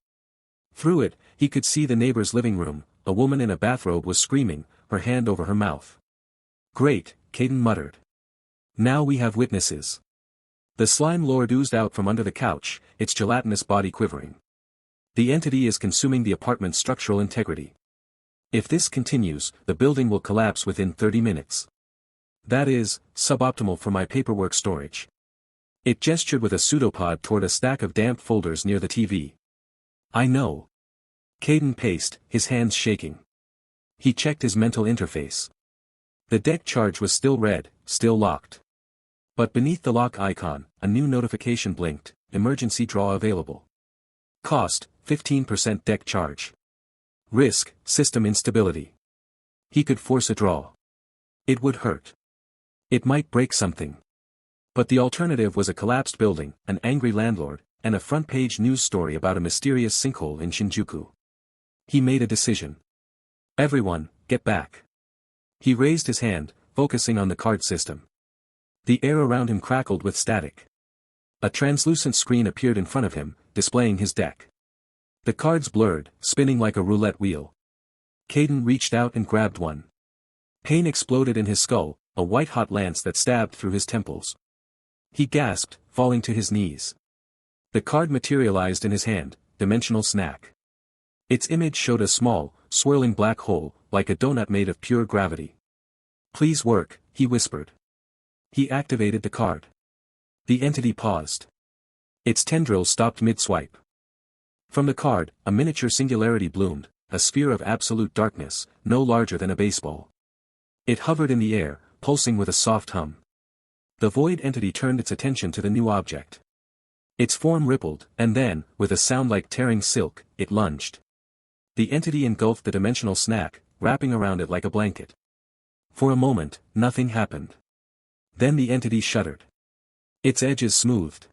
Through it, he could see the neighbor's living room. A woman in a bathrobe was screaming, her hand over her mouth. Great, Kaiden muttered. Now we have witnesses. The slime lord oozed out from under the couch, its gelatinous body quivering. The entity is consuming the apartment's structural integrity. If this continues, the building will collapse within 30 minutes. That is, suboptimal for my paperwork storage. It gestured with a pseudopod toward a stack of damp folders near the TV. I know. Kaiden paced, his hands shaking. He checked his mental interface. The deck charge was still red, still locked. But beneath the lock icon, a new notification blinked, emergency draw available. Cost, 15% deck charge. Risk, system instability. He could force a draw. It would hurt. It might break something. But the alternative was a collapsed building, an angry landlord, and a front-page news story about a mysterious sinkhole in Shinjuku. He made a decision. Everyone, get back. He raised his hand, focusing on the card system. The air around him crackled with static. A translucent screen appeared in front of him, displaying his deck. The cards blurred, spinning like a roulette wheel. Kaiden reached out and grabbed one. Pain exploded in his skull, a white-hot lance that stabbed through his temples. He gasped, falling to his knees. The card materialized in his hand, dimensional snack. Its image showed a small, swirling black hole, like a donut made of pure gravity. Please work, he whispered. He activated the card. The entity paused. Its tendrils stopped mid-swipe. From the card, a miniature singularity bloomed, a sphere of absolute darkness, no larger than a baseball. It hovered in the air, pulsing with a soft hum. The void entity turned its attention to the new object. Its form rippled, and then, with a sound like tearing silk, it lunged. The entity engulfed the dimensional snack, wrapping around it like a blanket. For a moment, nothing happened. Then the entity shuddered. Its edges smoothed.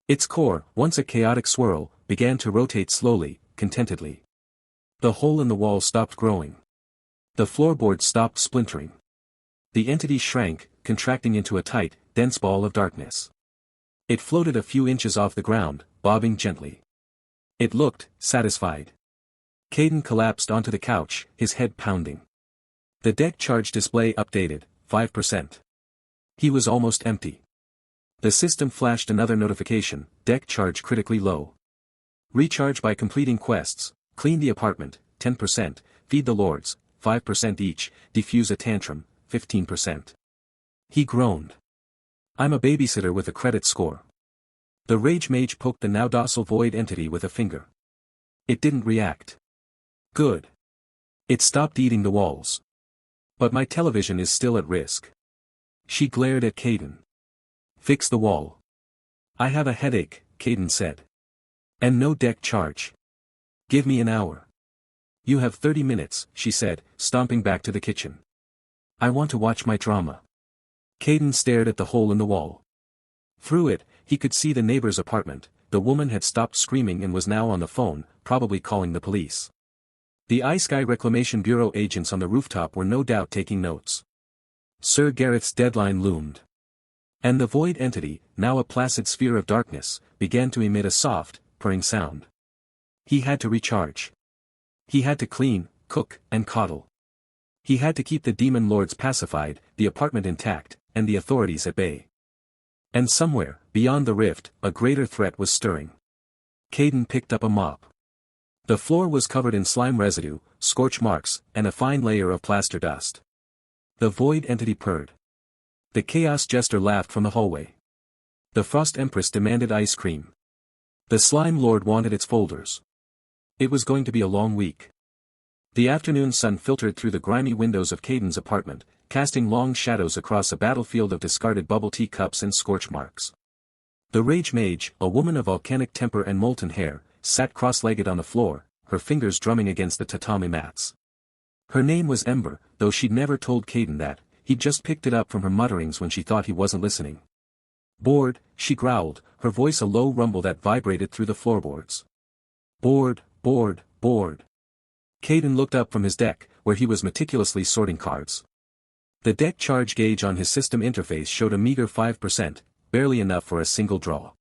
Its core, once a chaotic swirl, began to rotate slowly, contentedly. The hole in the wall stopped growing. The floorboards stopped splintering. The entity shrank, contracting into a tight, dense ball of darkness. It floated a few inches off the ground, bobbing gently. It looked satisfied. Kaiden collapsed onto the couch, his head pounding. The deck charge display updated, 5%. He was almost empty. The system flashed another notification, deck charge critically low. Recharge by completing quests, clean the apartment, 10%, feed the lords, 5% each, defuse a tantrum, 15%. He groaned. I'm a babysitter with a credit score. The rage-mage poked the now docile void entity with a finger. It didn't react. Good. It stopped eating the walls. But my television is still at risk. She glared at Kaiden. Fix the wall. I have a headache, Kaiden said. And no deck charge. Give me an hour. You have 30 minutes, she said, stomping back to the kitchen. I want to watch my drama. Kaiden stared at the hole in the wall. Through it, he could see the neighbor's apartment. The woman had stopped screaming and was now on the phone, probably calling the police. The Isekai Reclamation Bureau agents on the rooftop were no doubt taking notes. Sir Gareth's deadline loomed. And the void entity, now a placid sphere of darkness, began to emit a soft, purring sound. He had to recharge. He had to clean, cook, and coddle. He had to keep the demon lords pacified, the apartment intact, and the authorities at bay. And somewhere, beyond the rift, a greater threat was stirring. Kaiden picked up a mop. The floor was covered in slime residue, scorch marks, and a fine layer of plaster dust. The void entity purred. The chaos jester laughed from the hallway. The frost empress demanded ice cream. The slime lord wanted its folders. It was going to be a long week. The afternoon sun filtered through the grimy windows of Kaiden's apartment, casting long shadows across a battlefield of discarded bubble tea cups and scorch marks. The rage-mage, a woman of volcanic temper and molten hair, sat cross-legged on the floor, her fingers drumming against the tatami mats. Her name was Ember, though she'd never told Kaiden that, he'd just picked it up from her mutterings when she thought he wasn't listening. Bored, she growled, her voice a low rumble that vibrated through the floorboards. Bored, bored, bored. Kaiden looked up from his deck, where he was meticulously sorting cards. The deck charge gauge on his system interface showed a meager 5%, barely enough for a single draw.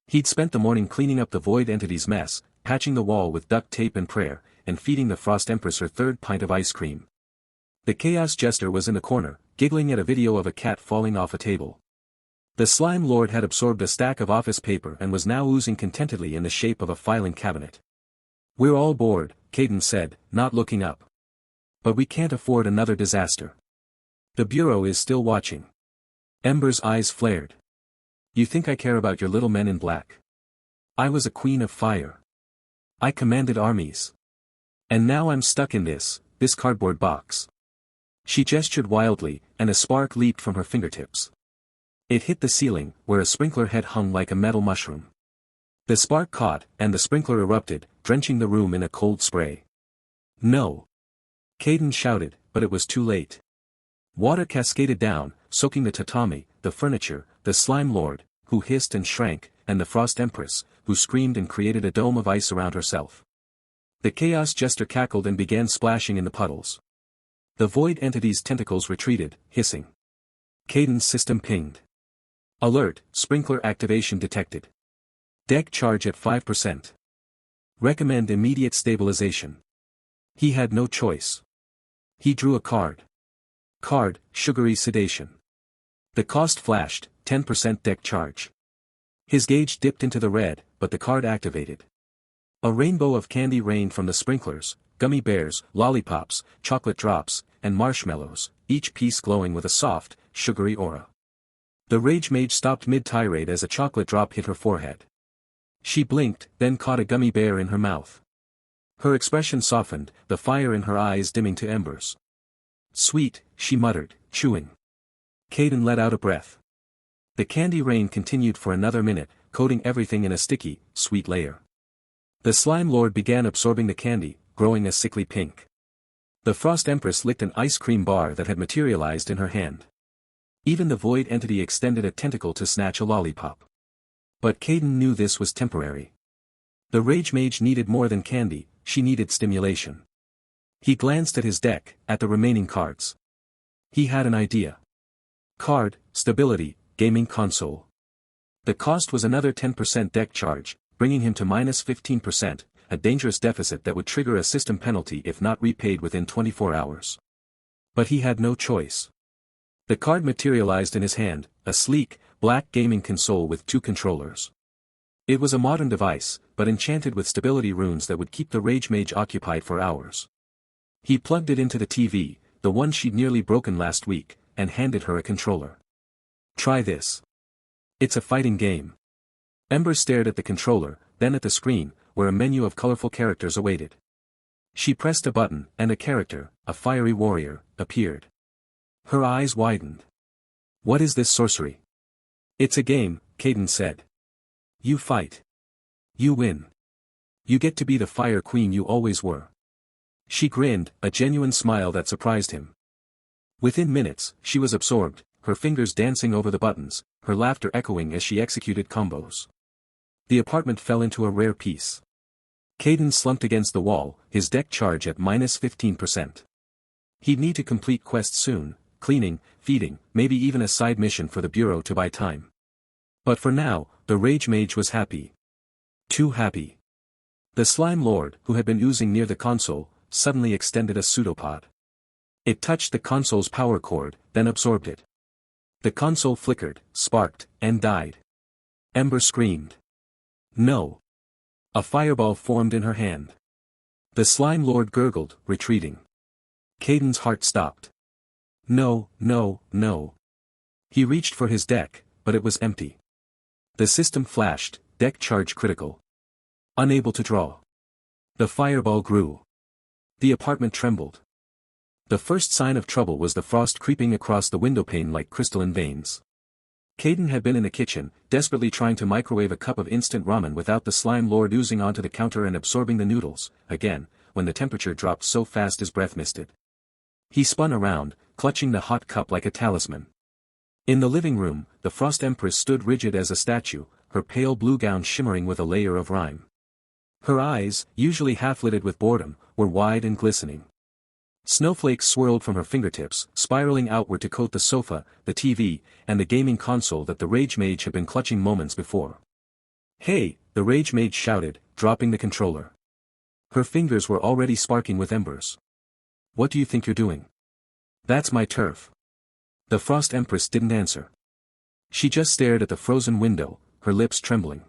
He'd spent the morning cleaning up the void entity's mess, patching the wall with duct tape and prayer, and feeding the Frost Empress her third pint of ice cream. The Chaos Jester was in the corner, giggling at a video of a cat falling off a table. The Slime Lord had absorbed a stack of office paper and was now oozing contentedly in the shape of a filing cabinet. "We're all bored," Kaiden said, not looking up. "But we can't afford another disaster. The Bureau is still watching." Ember's eyes flared. "You think I care about your little men in black? I was a queen of fire. I commanded armies. And now I'm stuck in this cardboard box." She gestured wildly, and a spark leaped from her fingertips. It hit the ceiling, where a sprinkler head hung like a metal mushroom. The spark caught, and the sprinkler erupted, drenching the room in a cold spray. "No!" Kaiden shouted, but it was too late. Water cascaded down, soaking the tatami, the furniture, the Slime Lord, who hissed and shrank, and the Frost Empress, who screamed and created a dome of ice around herself. The Chaos Jester cackled and began splashing in the puddles. The void entity's tentacles retreated, hissing. Kaiden's system pinged. "Alert, sprinkler activation detected. Deck charge at 5%. Recommend immediate stabilization." He had no choice. He drew a card. Card, Sugary Sedation. The cost flashed, 10% deck charge. His gauge dipped into the red, but the card activated. A rainbow of candy rained from the sprinklers, gummy bears, lollipops, chocolate drops, and marshmallows, each piece glowing with a soft, sugary aura. The rage-mage stopped mid-tirade as a chocolate drop hit her forehead. She blinked, then caught a gummy bear in her mouth. Her expression softened, the fire in her eyes dimming to embers. "Sweet," she muttered, chewing. Kaiden let out a breath. The candy rain continued for another minute, coating everything in a sticky, sweet layer. The Slime Lord began absorbing the candy, growing a sickly pink. The Frost Empress licked an ice cream bar that had materialized in her hand. Even the void entity extended a tentacle to snatch a lollipop. But Kaiden knew this was temporary. The Rage Mage needed more than candy, she needed stimulation. He glanced at his deck, at the remaining cards. He had an idea. Card, Stability, Gaming Console. The cost was another 10% deck charge, bringing him to minus 15%, a dangerous deficit that would trigger a system penalty if not repaid within 24 hours. But he had no choice. The card materialized in his hand, a sleek, black gaming console with 2 controllers. It was a modern device, but enchanted with stability runes that would keep the Rage Mage occupied for hours. He plugged it into the TV, the one she'd nearly broken last week, and handed her a controller. "Try this. It's a fighting game." Ember stared at the controller, then at the screen, where a menu of colorful characters awaited. She pressed a button, and a character, a fiery warrior, appeared. Her eyes widened. "What is this sorcery?" "It's a game," Kaiden said. "You fight. You win. You get to be the fire queen you always were." She grinned, a genuine smile that surprised him. Within minutes, she was absorbed, her fingers dancing over the buttons, her laughter echoing as she executed combos. The apartment fell into a rare peace. Kaiden slumped against the wall, his deck charge at minus 15%. He'd need to complete quests soon, cleaning, feeding, maybe even a side mission for the Bureau to buy time. But for now, the Rage Mage was happy. Too happy. The Slime Lord, who had been oozing near the console, suddenly extended a pseudopod. It touched the console's power cord, then absorbed it. The console flickered, sparked, and died. Ember screamed. "No." A fireball formed in her hand. The Slime Lord gurgled, retreating. Kaiden's heart stopped. No, no, no. He reached for his deck, but it was empty. The system flashed, deck charge critical. Unable to draw. The fireball grew. The apartment trembled. The first sign of trouble was the frost creeping across the windowpane like crystalline veins. Kaiden had been in the kitchen, desperately trying to microwave a cup of instant ramen without the slime lord oozing onto the counter and absorbing the noodles, again, when the temperature dropped so fast his breath misted. He spun around, clutching the hot cup like a talisman. In the living room, the Frost Empress stood rigid as a statue, her pale blue gown shimmering with a layer of rime. Her eyes, usually half-lidded with boredom, were wide and glistening. Snowflakes swirled from her fingertips, spiraling outward to coat the sofa, the TV, and the gaming console that the rage-mage had been clutching moments before. "Hey!" the rage-mage shouted, dropping the controller. Her fingers were already sparking with embers. "What do you think you're doing?" "That's my turf." The Frost Empress didn't answer. She just stared at the frozen window, her lips trembling.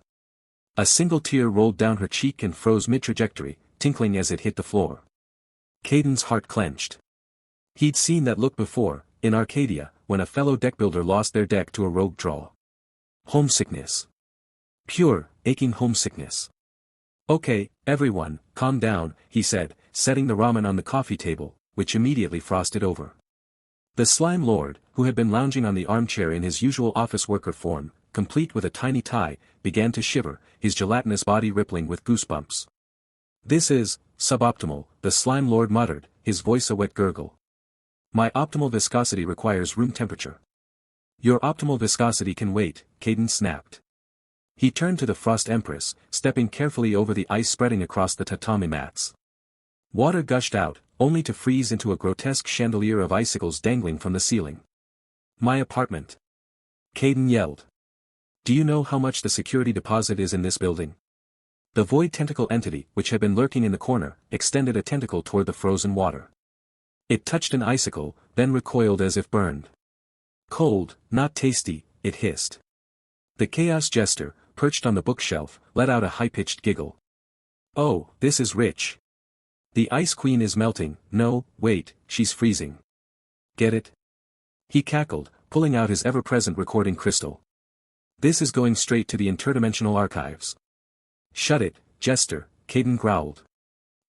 A single tear rolled down her cheek and froze mid-trajectory, tinkling as it hit the floor. Kaiden's heart clenched. He'd seen that look before, in Arcadia, when a fellow deckbuilder lost their deck to a rogue draw. Homesickness. Pure, aching homesickness. "Okay, everyone, calm down," he said, setting the ramen on the coffee table, which immediately frosted over. The slime lord, who had been lounging on the armchair in his usual office worker form, complete with a tiny tie, began to shiver, his gelatinous body rippling with goosebumps. "This is suboptimal," the slime lord muttered, his voice a wet gurgle. "My optimal viscosity requires room temperature." "Your optimal viscosity can wait," Kaiden snapped. He turned to the Frost Empress, stepping carefully over the ice spreading across the tatami mats. Water gushed out, only to freeze into a grotesque chandelier of icicles dangling from the ceiling. "My apartment!" Kaiden yelled. "Do you know how much the security deposit is in this building?" The void tentacle entity, which had been lurking in the corner, extended a tentacle toward the frozen water. It touched an icicle, then recoiled as if burned. "Cold, not tasty," it hissed. The chaos jester, perched on the bookshelf, let out a high-pitched giggle. "Oh, this is rich. The Ice Queen is melting. No, wait, she's freezing. Get it?" He cackled, pulling out his ever-present recording crystal. "This is going straight to the interdimensional archives." "Shut it, Jester," Kaiden growled.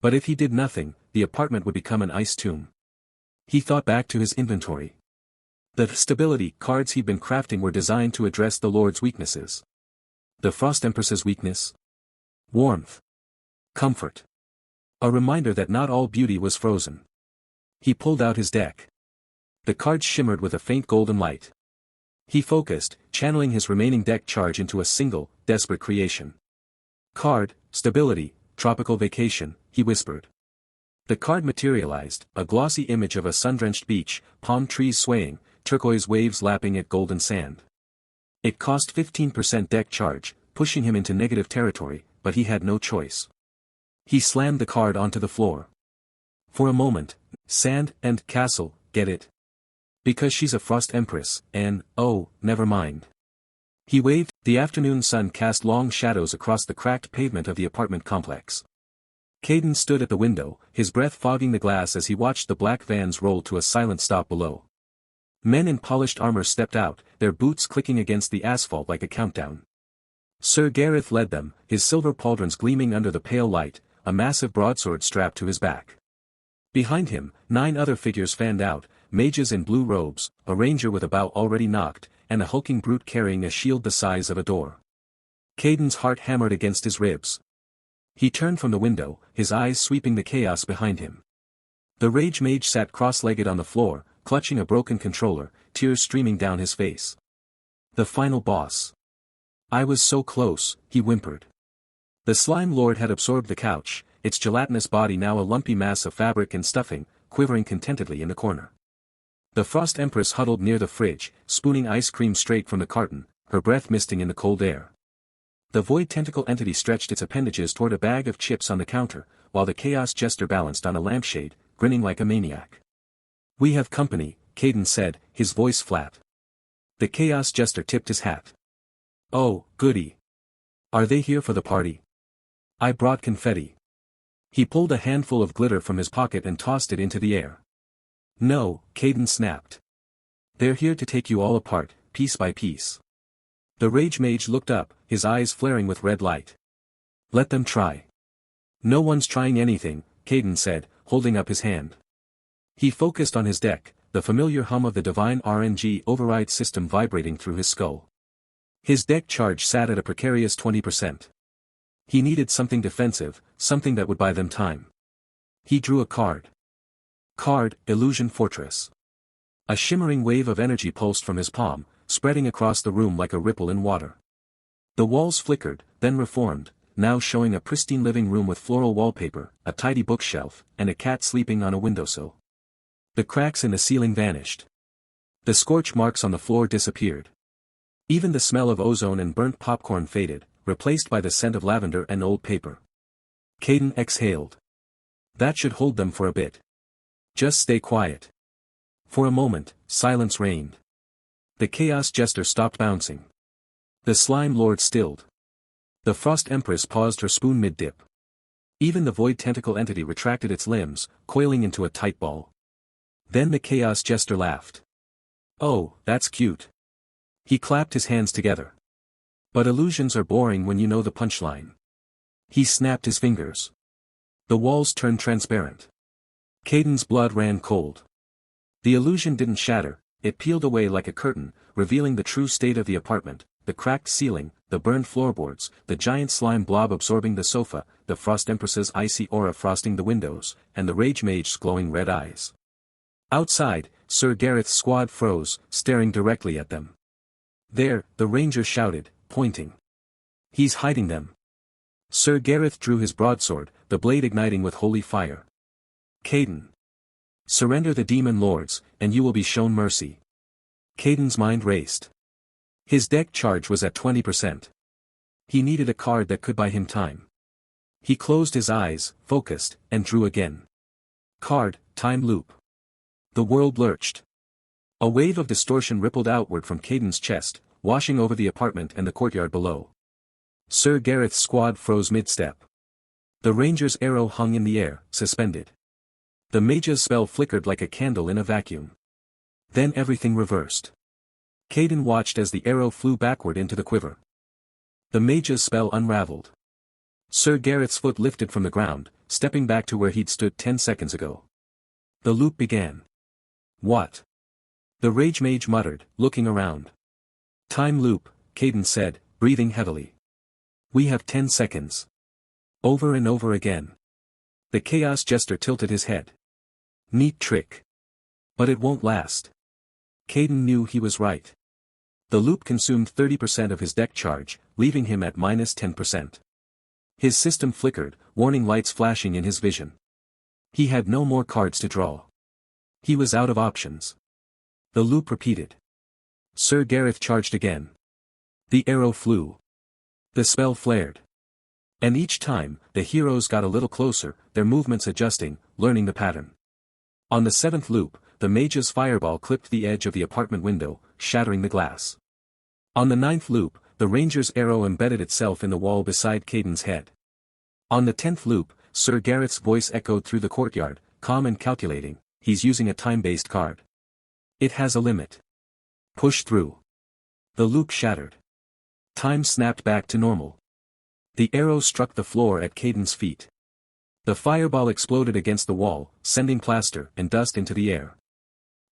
But if he did nothing, the apartment would become an ice tomb. He thought back to his inventory. The stability cards he'd been crafting were designed to address the Lord's weaknesses. The Frost Empress's weakness? Warmth. Comfort. A reminder that not all beauty was frozen. He pulled out his deck. The cards shimmered with a faint golden light. He focused, channeling his remaining deck charge into a single, desperate creation. "Card, stability, tropical vacation," he whispered. The card materialized, a glossy image of a sun-drenched beach, palm trees swaying, turquoise waves lapping at golden sand. It cost 15% deck charge, pushing him into negative territory, but he had no choice. He slammed the card onto the floor. For a moment, sand and castle, get it? Because she's a Frost Empress, and, oh, never mind. He waved, the afternoon sun cast long shadows across the cracked pavement of the apartment complex. Kaiden stood at the window, his breath fogging the glass as he watched the black vans roll to a silent stop below. Men in polished armor stepped out, their boots clicking against the asphalt like a countdown. Sir Gareth led them, his silver pauldrons gleaming under the pale light, a massive broadsword strapped to his back. Behind him, 9 other figures fanned out, mages in blue robes, a ranger with a bow already knocked, and a hulking brute carrying a shield the size of a door. Kaiden's heart hammered against his ribs. He turned from the window, his eyes sweeping the chaos behind him. The rage-mage sat cross-legged on the floor, clutching a broken controller, tears streaming down his face. The final boss. "I was so close," he whimpered. The slime lord had absorbed the couch, its gelatinous body now a lumpy mass of fabric and stuffing, quivering contentedly in the corner. The Frost Empress huddled near the fridge, spooning ice cream straight from the carton, her breath misting in the cold air. The void tentacle entity stretched its appendages toward a bag of chips on the counter, while the chaos jester balanced on a lampshade, grinning like a maniac. "We have company," Kaiden said, his voice flat. The chaos jester tipped his hat. "Oh, goody. Are they here for the party? I brought confetti." He pulled a handful of glitter from his pocket and tossed it into the air. "No," Kaiden snapped. "They're here to take you all apart, piece by piece." The rage-mage looked up, his eyes flaring with red light. "Let them try." "No one's trying anything," Kaiden said, holding up his hand. He focused on his deck, the familiar hum of the divine RNG Override system vibrating through his skull. His deck charge sat at a precarious 20%. He needed something defensive, something that would buy them time. He drew a card. Card, Illusion Fortress. A shimmering wave of energy pulsed from his palm, spreading across the room like a ripple in water. The walls flickered, then reformed, now showing a pristine living room with floral wallpaper, a tidy bookshelf, and a cat sleeping on a windowsill. The cracks in the ceiling vanished. The scorch marks on the floor disappeared. Even the smell of ozone and burnt popcorn faded, replaced by the scent of lavender and old paper. Kaiden exhaled. That should hold them for a bit. Just stay quiet. For a moment, silence reigned. The chaos jester stopped bouncing. The slime lord stilled. The frost empress paused her spoon mid-dip. Even the void tentacle entity retracted its limbs, coiling into a tight ball. Then the chaos jester laughed. Oh, that's cute. He clapped his hands together. But illusions are boring when you know the punchline. He snapped his fingers. The walls turned transparent. Kaiden's blood ran cold. The illusion didn't shatter, it peeled away like a curtain, revealing the true state of the apartment, the cracked ceiling, the burned floorboards, the giant slime blob absorbing the sofa, the frost empress's icy aura frosting the windows, and the rage-mage's glowing red eyes. Outside, Sir Gareth's squad froze, staring directly at them. There, the ranger shouted, pointing. He's hiding them. Sir Gareth drew his broadsword, the blade igniting with holy fire. Kaiden. Surrender the demon lords, and you will be shown mercy. Kaiden's mind raced. His deck charge was at 20%. He needed a card that could buy him time. He closed his eyes, focused, and drew again. Card, Time Loop. The world lurched. A wave of distortion rippled outward from Kaiden's chest, washing over the apartment and the courtyard below. Sir Gareth's squad froze mid-step. The ranger's arrow hung in the air, suspended. The mage's spell flickered like a candle in a vacuum. Then everything reversed. Kaiden watched as the arrow flew backward into the quiver. The mage's spell unraveled. Sir Gareth's foot lifted from the ground, stepping back to where he'd stood 10 seconds ago. The loop began. What? The rage-mage muttered, looking around. Time loop, Kaiden said, breathing heavily. We have 10 seconds. Over and over again. The chaos jester tilted his head. Neat trick. But it won't last. Kaiden knew he was right. The loop consumed 30% of his deck charge, leaving him at minus 10%. His system flickered, warning lights flashing in his vision. He had no more cards to draw. He was out of options. The loop repeated. Sir Gareth charged again. The arrow flew. The spell flared. And each time, the heroes got a little closer, their movements adjusting, learning the pattern. On the 7th loop, the mage's fireball clipped the edge of the apartment window, shattering the glass. On the 9th loop, the ranger's arrow embedded itself in the wall beside Kaiden's head. On the 10th loop, Sir Gareth's voice echoed through the courtyard, calm and calculating, he's using a time-based card. It has a limit. Push through. The loop shattered. Time snapped back to normal. The arrow struck the floor at Kaiden's feet. The fireball exploded against the wall, sending plaster and dust into the air.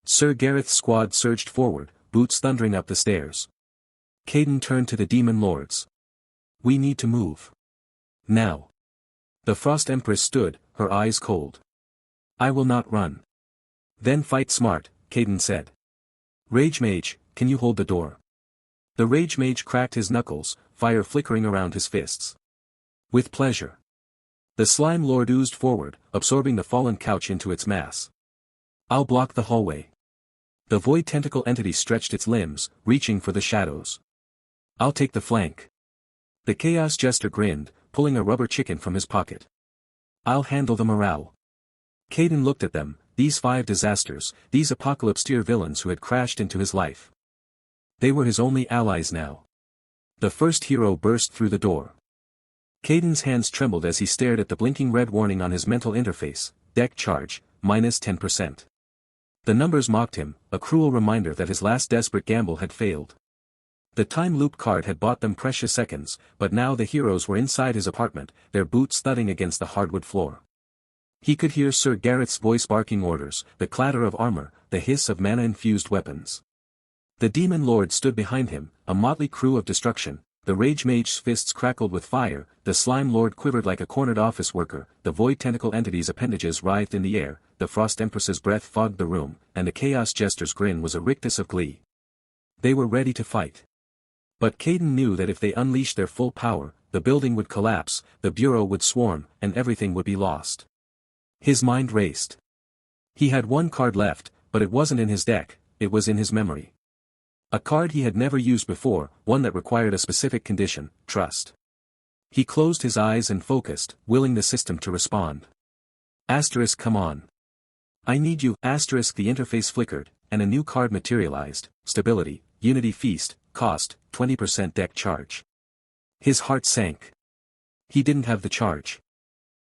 Sir Gareth's squad surged forward, boots thundering up the stairs. Kaiden turned to the demon lords. We need to move. Now. The frost empress stood, her eyes cold. I will not run. Then fight smart, Kaiden said. Rage-mage, can you hold the door? The rage-mage cracked his knuckles, fire flickering around his fists. With pleasure. The slime lord oozed forward, absorbing the fallen couch into its mass. I'll block the hallway. The void tentacle entity stretched its limbs, reaching for the shadows. I'll take the flank. The chaos jester grinned, pulling a rubber chicken from his pocket. I'll handle the morale. Kaiden looked at them, these 5 disasters, these apocalypse-tier villains who had crashed into his life. They were his only allies now. The first hero burst through the door. Kaiden's hands trembled as he stared at the blinking red warning on his mental interface, deck charge, minus 10%. The numbers mocked him, a cruel reminder that his last desperate gamble had failed. The time loop card had bought them precious seconds, but now the heroes were inside his apartment, their boots thudding against the hardwood floor. He could hear Sir Gareth's voice barking orders, the clatter of armor, the hiss of mana-infused weapons. The demon lord stood behind him, a motley crew of destruction. The rage-mage's fists crackled with fire, the slime lord quivered like a cornered office worker, the void tentacle entity's appendages writhed in the air, the frost empress's breath fogged the room, and the chaos jester's grin was a rictus of glee. They were ready to fight. But Kaiden knew that if they unleashed their full power, the building would collapse, the bureau would swarm, and everything would be lost. His mind raced. He had one card left, but it wasn't in his deck, it was in his memory. A card he had never used before, one that required a specific condition, trust. He closed his eyes and focused, willing the system to respond. Asterisk come on. I need you, asterisk the interface flickered, and a new card materialized, stability, unity feast, cost, 20% deck charge. His heart sank. He didn't have the charge.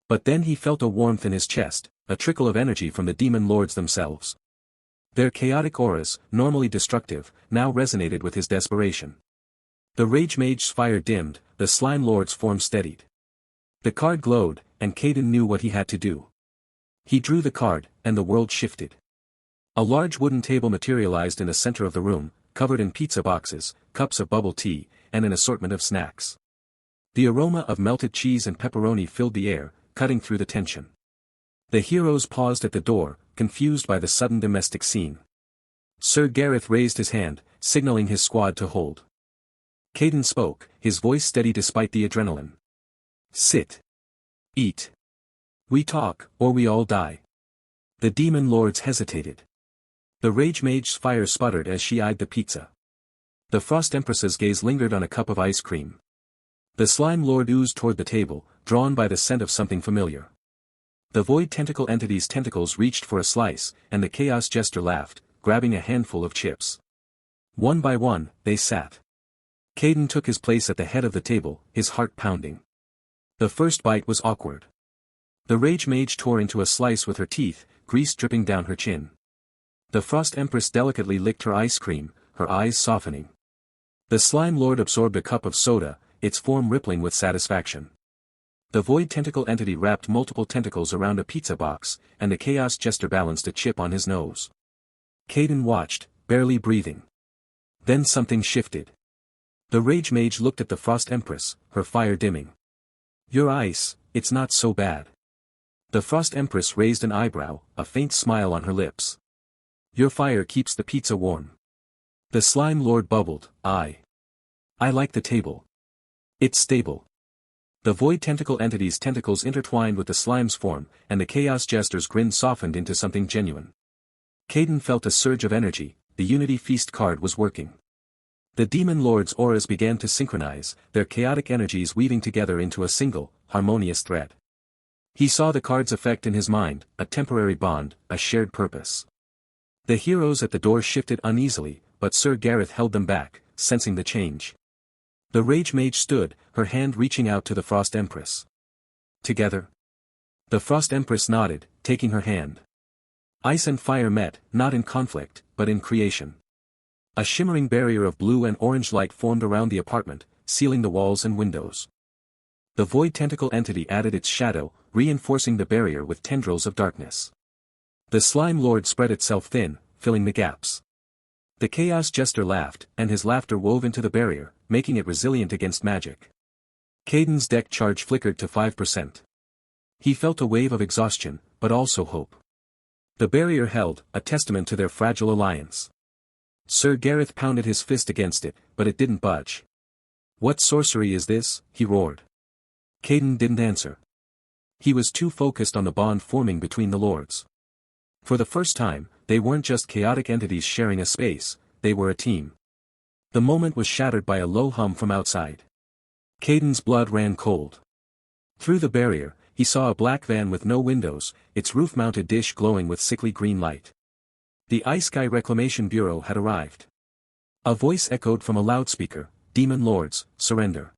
But then he felt a warmth in his chest, a trickle of energy from the demon lords themselves. Their chaotic auras, normally destructive, now resonated with his desperation. The rage-mage's fire dimmed, the slime lord's form steadied. The card glowed, and Kaiden knew what he had to do. He drew the card, and the world shifted. A large wooden table materialized in the center of the room, covered in pizza boxes, cups of bubble tea, and an assortment of snacks. The aroma of melted cheese and pepperoni filled the air, cutting through the tension. The heroes paused at the door, confused by the sudden domestic scene. Sir Gareth raised his hand, signaling his squad to hold. Kaiden spoke, his voice steady despite the adrenaline. Sit. Eat. We talk, or we all die. The demon lords hesitated. The rage-mage's fire sputtered as she eyed the pizza. The frost empress's gaze lingered on a cup of ice cream. The slime lord oozed toward the table, drawn by the scent of something familiar. The void tentacle entity's tentacles reached for a slice, and the chaos jester laughed, grabbing a handful of chips. One by one, they sat. Kaiden took his place at the head of the table, his heart pounding. The first bite was awkward. The rage mage tore into a slice with her teeth, grease dripping down her chin. The frost empress delicately licked her ice cream, her eyes softening. The slime lord absorbed a cup of soda, its form rippling with satisfaction. The void tentacle entity wrapped multiple tentacles around a pizza box, and the chaos jester balanced a chip on his nose. Kaiden watched, barely breathing. Then something shifted. The rage mage looked at the frost empress, her fire dimming. Your ice, it's not so bad. The frost empress raised an eyebrow, a faint smile on her lips. Your fire keeps the pizza warm. The slime lord bubbled, I like the table. It's stable. The void tentacle entity's tentacles intertwined with the slime's form, and the chaos jester's grin softened into something genuine. Kaiden felt a surge of energy, the Unity Feast card was working. The demon lord's auras began to synchronize, their chaotic energies weaving together into a single, harmonious thread. He saw the card's effect in his mind, a temporary bond, a shared purpose. The heroes at the door shifted uneasily, but Sir Gareth held them back, sensing the change. The rage mage stood, her hand reaching out to the frost empress. Together. The frost empress nodded, taking her hand. Ice and fire met, not in conflict, but in creation. A shimmering barrier of blue and orange light formed around the apartment, sealing the walls and windows. The void tentacle entity added its shadow, reinforcing the barrier with tendrils of darkness. The slime lord spread itself thin, filling the gaps. The chaos jester laughed, and his laughter wove into the barrier, making it resilient against magic. Kaiden's deck charge flickered to 5%. He felt a wave of exhaustion, but also hope. The barrier held, a testament to their fragile alliance. Sir Gareth pounded his fist against it, but it didn't budge. What sorcery is this? He roared. Kaiden didn't answer. He was too focused on the bond forming between the lords. For the first time, they weren't just chaotic entities sharing a space, they were a team. The moment was shattered by a low hum from outside. Kaiden's blood ran cold. Through the barrier, he saw a black van with no windows, its roof-mounted dish glowing with sickly green light. The Isekai Reclamation Bureau had arrived. A voice echoed from a loudspeaker, Demon Lords, surrender.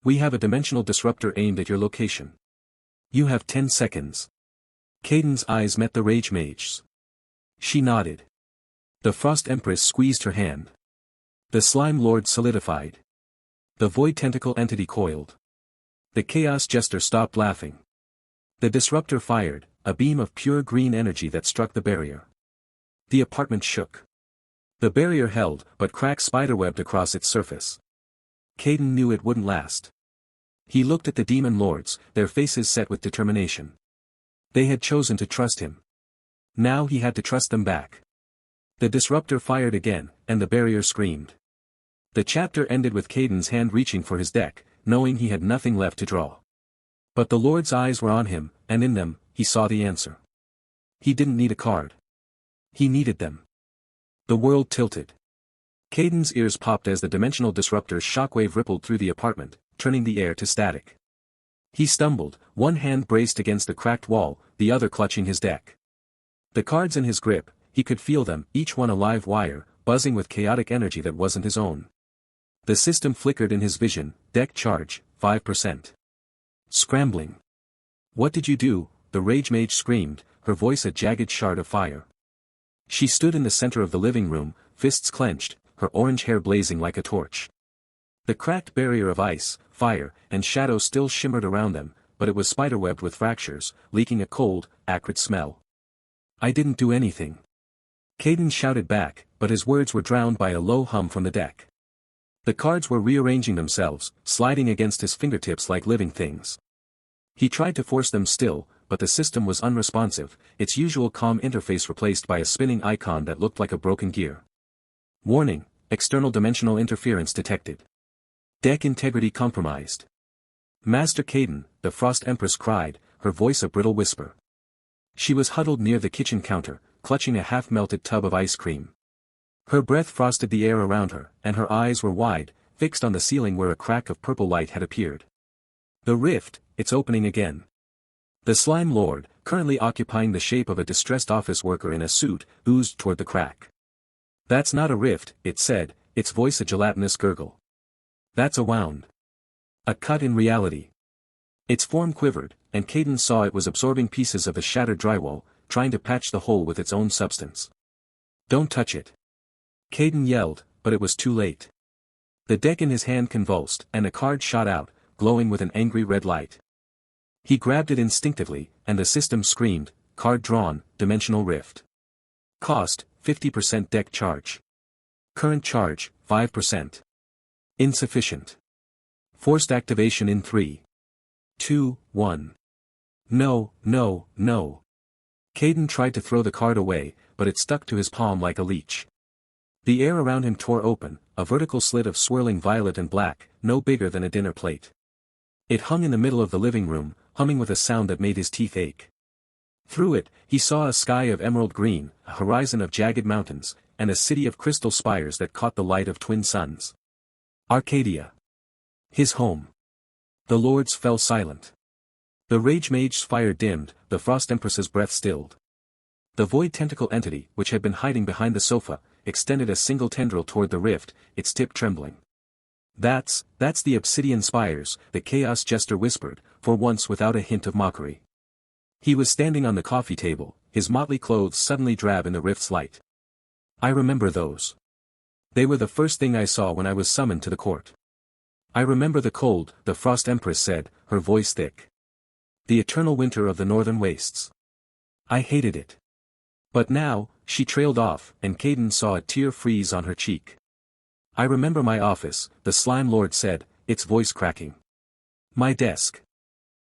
We have a dimensional disruptor aimed at your location. You have 10 seconds. Kaiden's eyes met the rage mage's. She nodded. The frost empress squeezed her hand. The slime lord solidified. The void tentacle entity coiled. The chaos jester stopped laughing. The disruptor fired, a beam of pure green energy that struck the barrier. The apartment shook. The barrier held, but cracks spiderwebbed across its surface. Kaiden knew it wouldn't last. He looked at the demon lords, their faces set with determination. They had chosen to trust him. Now he had to trust them back. The disruptor fired again, and the barrier screamed. The chapter ended with Kaiden's hand reaching for his deck, knowing he had nothing left to draw. But the Lord's eyes were on him, and in them, he saw the answer. He didn't need a card. He needed them. The world tilted. Kaiden's ears popped as the dimensional disruptor's shockwave rippled through the apartment, turning the air to static. He stumbled, one hand braced against the cracked wall, the other clutching his deck. The cards in his grip, he could feel them, each one a live wire, buzzing with chaotic energy that wasn't his own. The system flickered in his vision, deck charge, 5%. Scrambling. What did you do? The rage-mage screamed, her voice a jagged shard of fire. She stood in the center of the living room, fists clenched, her orange hair blazing like a torch. The cracked barrier of ice, fire, and shadow still shimmered around them, but it was spiderwebbed with fractures, leaking a cold, acrid smell. I didn't do anything. Kaiden shouted back, but his words were drowned by a low hum from the deck. The cards were rearranging themselves, sliding against his fingertips like living things. He tried to force them still, but the system was unresponsive, its usual calm interface replaced by a spinning icon that looked like a broken gear. Warning, external dimensional interference detected. Deck integrity compromised. Master Kaiden, the Frost Empress cried, her voice a brittle whisper. She was huddled near the kitchen counter, clutching a half-melted tub of ice cream. Her breath frosted the air around her, and her eyes were wide, fixed on the ceiling where a crack of purple light had appeared. The rift, it's opening again. The Slime Lord, currently occupying the shape of a distressed office worker in a suit, oozed toward the crack. That's not a rift, it said, its voice a gelatinous gurgle. That's a wound. A cut in reality. Its form quivered, and Kaiden saw it was absorbing pieces of the shattered drywall, trying to patch the hole with its own substance. Don't touch it. Kaiden yelled, but it was too late. The deck in his hand convulsed, and a card shot out, glowing with an angry red light. He grabbed it instinctively, and the system screamed, card drawn, dimensional rift. Cost, 50% deck charge. Current charge, 5%. Insufficient. Forced activation in 3. 2, 1. No, no, no. Kaiden tried to throw the card away, but it stuck to his palm like a leech. The air around him tore open, a vertical slit of swirling violet and black, no bigger than a dinner plate. It hung in the middle of the living room, humming with a sound that made his teeth ache. Through it, he saw a sky of emerald green, a horizon of jagged mountains, and a city of crystal spires that caught the light of twin suns. Arcadia. His home. The lords fell silent. The rage-mage's fire dimmed, the Frost Empress's breath stilled. The void tentacle entity, which had been hiding behind the sofa, extended a single tendril toward the rift, its tip trembling. That's the obsidian spires, the chaos jester whispered, for once without a hint of mockery. He was standing on the coffee table, his motley clothes suddenly drab in the rift's light. I remember those. They were the first thing I saw when I was summoned to the court. I remember the cold, the Frost Empress said, her voice thick. The eternal winter of the northern wastes. I hated it. But now, she trailed off, and Kaiden saw a tear freeze on her cheek. I remember my office, the Slime Lord said, its voice cracking. My desk.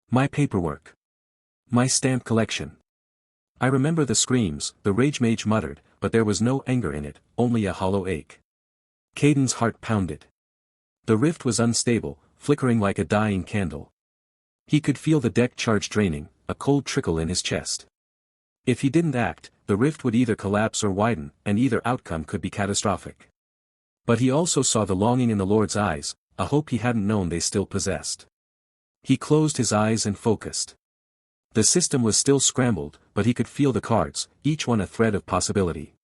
My paperwork. My stamp collection. I remember the screams, the rage-mage muttered, but there was no anger in it, only a hollow ache. Kaiden's heart pounded. The rift was unstable, flickering like a dying candle. He could feel the deck charge draining, a cold trickle in his chest. If he didn't act, the rift would either collapse or widen, and either outcome could be catastrophic. But he also saw the longing in the Lord's eyes, a hope he hadn't known they still possessed. He closed his eyes and focused. The system was still scrambled, but he could feel the cards, each one a thread of possibility.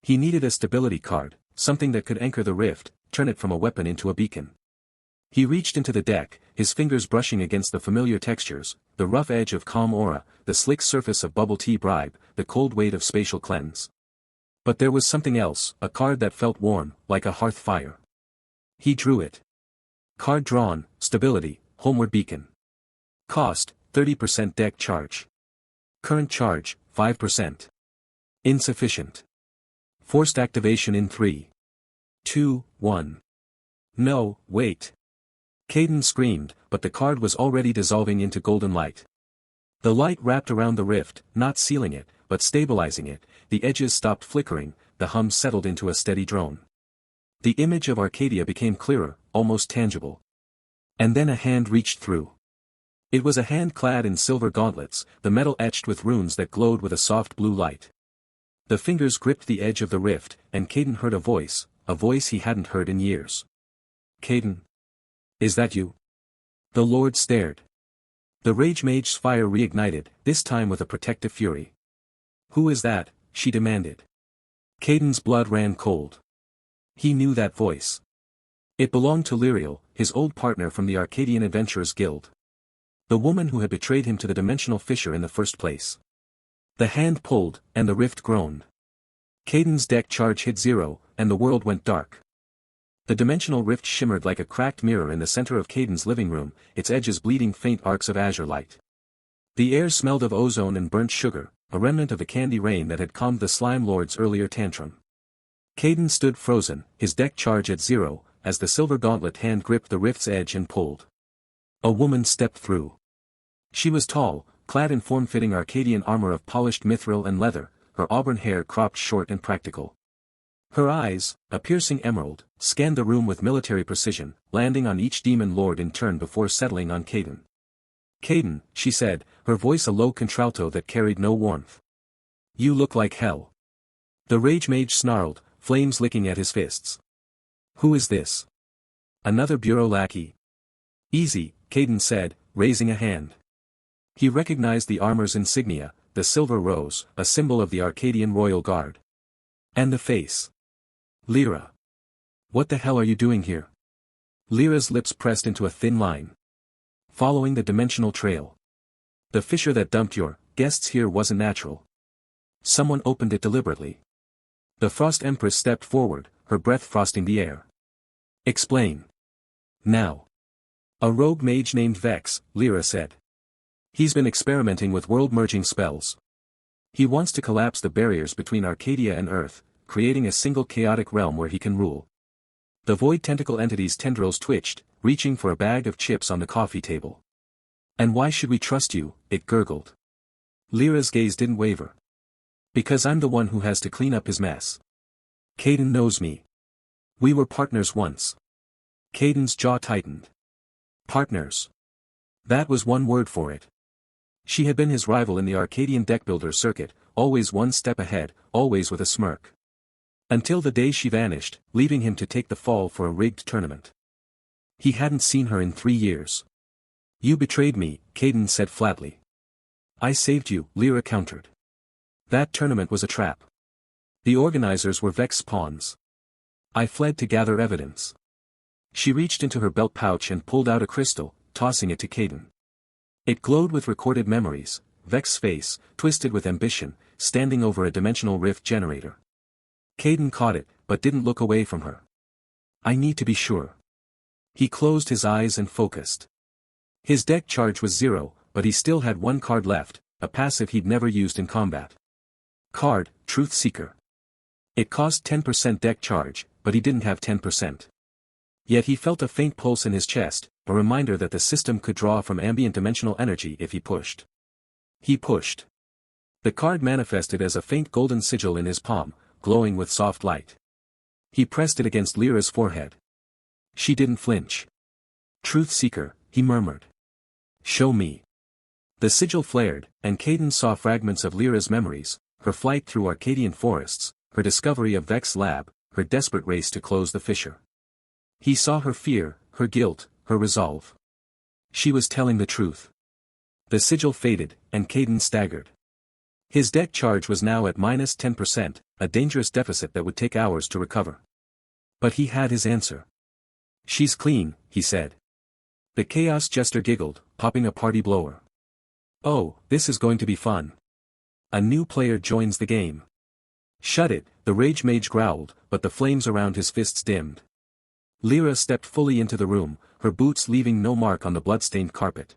He needed a stability card, something that could anchor the rift, turn it from a weapon into a beacon. He reached into the deck, his fingers brushing against the familiar textures, the rough edge of calm aura, the slick surface of bubble tea bribe, the cold weight of spatial cleanse. But there was something else, a card that felt warm, like a hearth fire. He drew it. Card drawn, stability, homeward beacon. Cost, 30% deck charge. Current charge, 5%. Insufficient. Forced activation in 3. 2, 1. No, wait. Kaiden screamed, but the card was already dissolving into golden light. The light wrapped around the rift, not sealing it, but stabilizing it, the edges stopped flickering, the hum settled into a steady drone. The image of Arcadia became clearer, almost tangible. And then a hand reached through. It was a hand clad in silver gauntlets, the metal etched with runes that glowed with a soft blue light. The fingers gripped the edge of the rift, and Kaiden heard a voice he hadn't heard in years. Kaiden? Is that you? The Lord stared. The rage-mage's fire reignited, this time with a protective fury. Who is that? She demanded. Kaiden's blood ran cold. He knew that voice. It belonged to Lyriel, his old partner from the Arcadian Adventurers Guild. The woman who had betrayed him to the dimensional fissure in the first place. The hand pulled, and the rift groaned. Kaiden's deck charge hit 0, and the world went dark. The dimensional rift shimmered like a cracked mirror in the center of Kaiden's living room, its edges bleeding faint arcs of azure light. The air smelled of ozone and burnt sugar, a remnant of the candy rain that had calmed the Slime Lord's earlier tantrum. Kaiden stood frozen, his deck charge at 0, as the silver gauntlet hand gripped the rift's edge and pulled. A woman stepped through. She was tall, clad in form-fitting Arcadian armor of polished mithril and leather, her auburn hair cropped short and practical. Her eyes, a piercing emerald, scanned the room with military precision, landing on each demon lord in turn before settling on Kaiden. Kaiden, she said, her voice a low contralto that carried no warmth. You look like hell. The rage-mage snarled, flames licking at his fists. Who is this? Another bureau lackey? Easy, Kaiden said, raising a hand. He recognized the armor's insignia, the silver rose, a symbol of the Arcadian royal guard. And the face. Lyra. What the hell are you doing here? Lyra's lips pressed into a thin line. Following the dimensional trail. The fissure that dumped your guests here wasn't natural. Someone opened it deliberately. The Frost Empress stepped forward, her breath frosting the air. Explain. Now. A rogue mage named Vex, Lyra said. He's been experimenting with world-merging spells. He wants to collapse the barriers between Arcadia and Earth, creating a single chaotic realm where he can rule. The void tentacle entity's tendrils twitched, reaching for a bag of chips on the coffee table. And why should we trust you? It gurgled. Lyra's gaze didn't waver. Because I'm the one who has to clean up his mess. Kaiden knows me. We were partners once. Kaiden's jaw tightened. Partners. That was one word for it. She had been his rival in the Arcadian deckbuilder circuit, always one step ahead, always with a smirk. Until the day she vanished, leaving him to take the fall for a rigged tournament. He hadn't seen her in 3 years. You betrayed me, Kaiden said flatly. I saved you, Lyra countered. That tournament was a trap. The organizers were Vex's pawns. I fled to gather evidence. She reached into her belt pouch and pulled out a crystal, tossing it to Kaiden. It glowed with recorded memories, Vex's face, twisted with ambition, standing over a dimensional rift generator. Kaiden caught it, but didn't look away from her. I need to be sure. He closed his eyes and focused. His deck charge was 0, but he still had one card left, a passive he'd never used in combat. Card, Truth Seeker. It cost 10% deck charge, but he didn't have 10%. Yet he felt a faint pulse in his chest, a reminder that the system could draw from ambient dimensional energy if he pushed. He pushed. The card manifested as a faint golden sigil in his palm, glowing with soft light. He pressed it against Lyra's forehead. She didn't flinch. Truth Seeker, he murmured. Show me. The sigil flared, and Kaiden saw fragments of Lyra's memories, her flight through Arcadian forests, her discovery of Vex's lab, her desperate race to close the fissure. He saw her fear, her guilt, her resolve. She was telling the truth. The sigil faded, and Kaiden staggered. His deck charge was now at minus 10%, a dangerous deficit that would take hours to recover. But he had his answer. She's clean, he said. The Chaos Jester giggled, popping a party blower. Oh, this is going to be fun. A new player joins the game. Shut it, the rage-mage growled, but the flames around his fists dimmed. Lyra stepped fully into the room, her boots leaving no mark on the blood-stained carpet.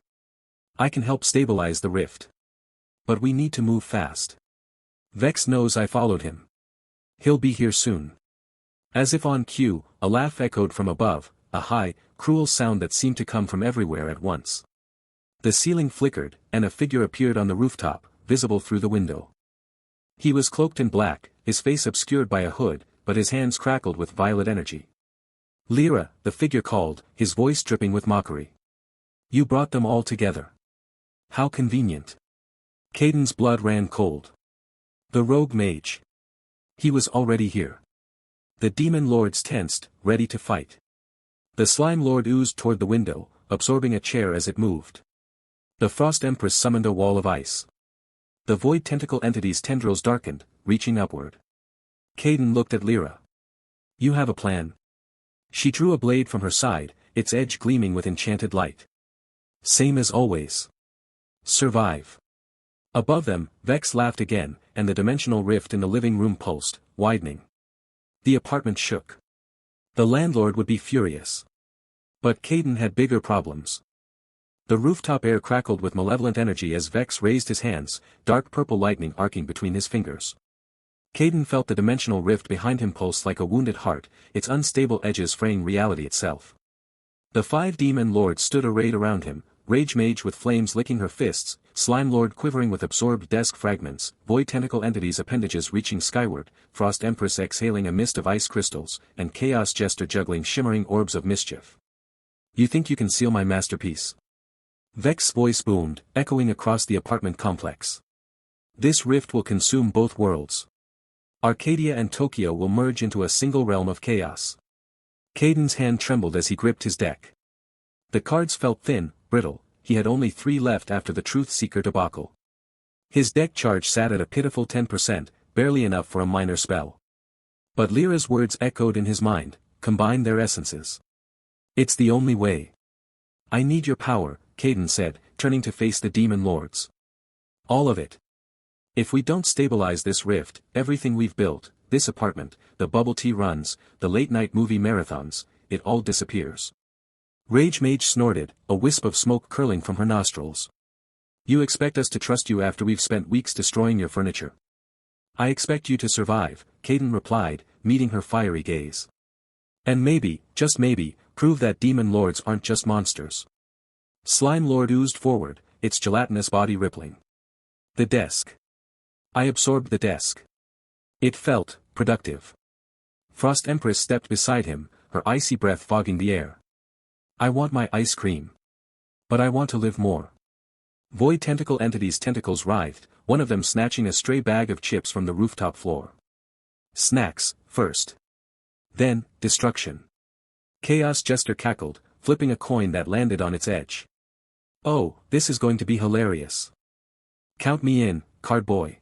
I can help stabilize the rift. But we need to move fast. Vex knows I followed him. He'll be here soon. As if on cue, a laugh echoed from above, a high, cruel sound that seemed to come from everywhere at once. The ceiling flickered, and a figure appeared on the rooftop, visible through the window. He was cloaked in black, his face obscured by a hood, but his hands crackled with violet energy. "Lyra," the figure called, his voice dripping with mockery. "You brought them all together. How convenient." Kaiden's blood ran cold. The rogue mage. He was already here. The demon lords tensed, ready to fight. The slime lord oozed toward the window, absorbing a chair as it moved. The frost empress summoned a wall of ice. The void tentacle entity's tendrils darkened, reaching upward. Kaiden looked at Lyra. "You have a plan?" She drew a blade from her side, its edge gleaming with enchanted light. "Same as always. Survive." Above them, Vex laughed again, and the dimensional rift in the living room pulsed, widening. The apartment shook. The landlord would be furious. But Kaiden had bigger problems. The rooftop air crackled with malevolent energy as Vex raised his hands, dark purple lightning arcing between his fingers. Kaiden felt the dimensional rift behind him pulse like a wounded heart, its unstable edges fraying reality itself. The 5 demon lords stood arrayed around him, rage-mage with flames licking her fists, slime lord quivering with absorbed desk fragments, void tentacle entities' appendages reaching skyward, frost empress exhaling a mist of ice crystals, and chaos jester juggling shimmering orbs of mischief. "You think you can seal my masterpiece?" Vex's voice boomed, echoing across the apartment complex. "This rift will consume both worlds. Arcadia and Tokyo will merge into a single realm of chaos." Kaiden's hand trembled as he gripped his deck. The cards felt thin, brittle, he had only 3 left after the Truth Seeker debacle. His deck charge sat at a pitiful 10%, barely enough for a minor spell. But Lyra's words echoed in his mind, "Combine their essences. It's the only way." "I need your power," Kaiden said, turning to face the demon lords. "All of it. If we don't stabilize this rift, everything we've built, this apartment, the bubble tea runs, the late-night movie marathons, it all disappears." Rage-mage snorted, a wisp of smoke curling from her nostrils. "You expect us to trust you after we've spent weeks destroying your furniture?" "I expect you to survive," Kaiden replied, meeting her fiery gaze. "And maybe, just maybe, prove that demon lords aren't just monsters." Slime lord oozed forward, its gelatinous body rippling. "The desk. I absorbed the desk. It felt productive." Frost Empress stepped beside him, her icy breath fogging the air. "I want my ice cream. But I want to live more." Void tentacle entities' tentacles writhed, one of them snatching a stray bag of chips from the rooftop floor. "Snacks, first. Then, destruction." Chaos Jester cackled, flipping a coin that landed on its edge. "Oh, this is going to be hilarious. Count me in, card boy."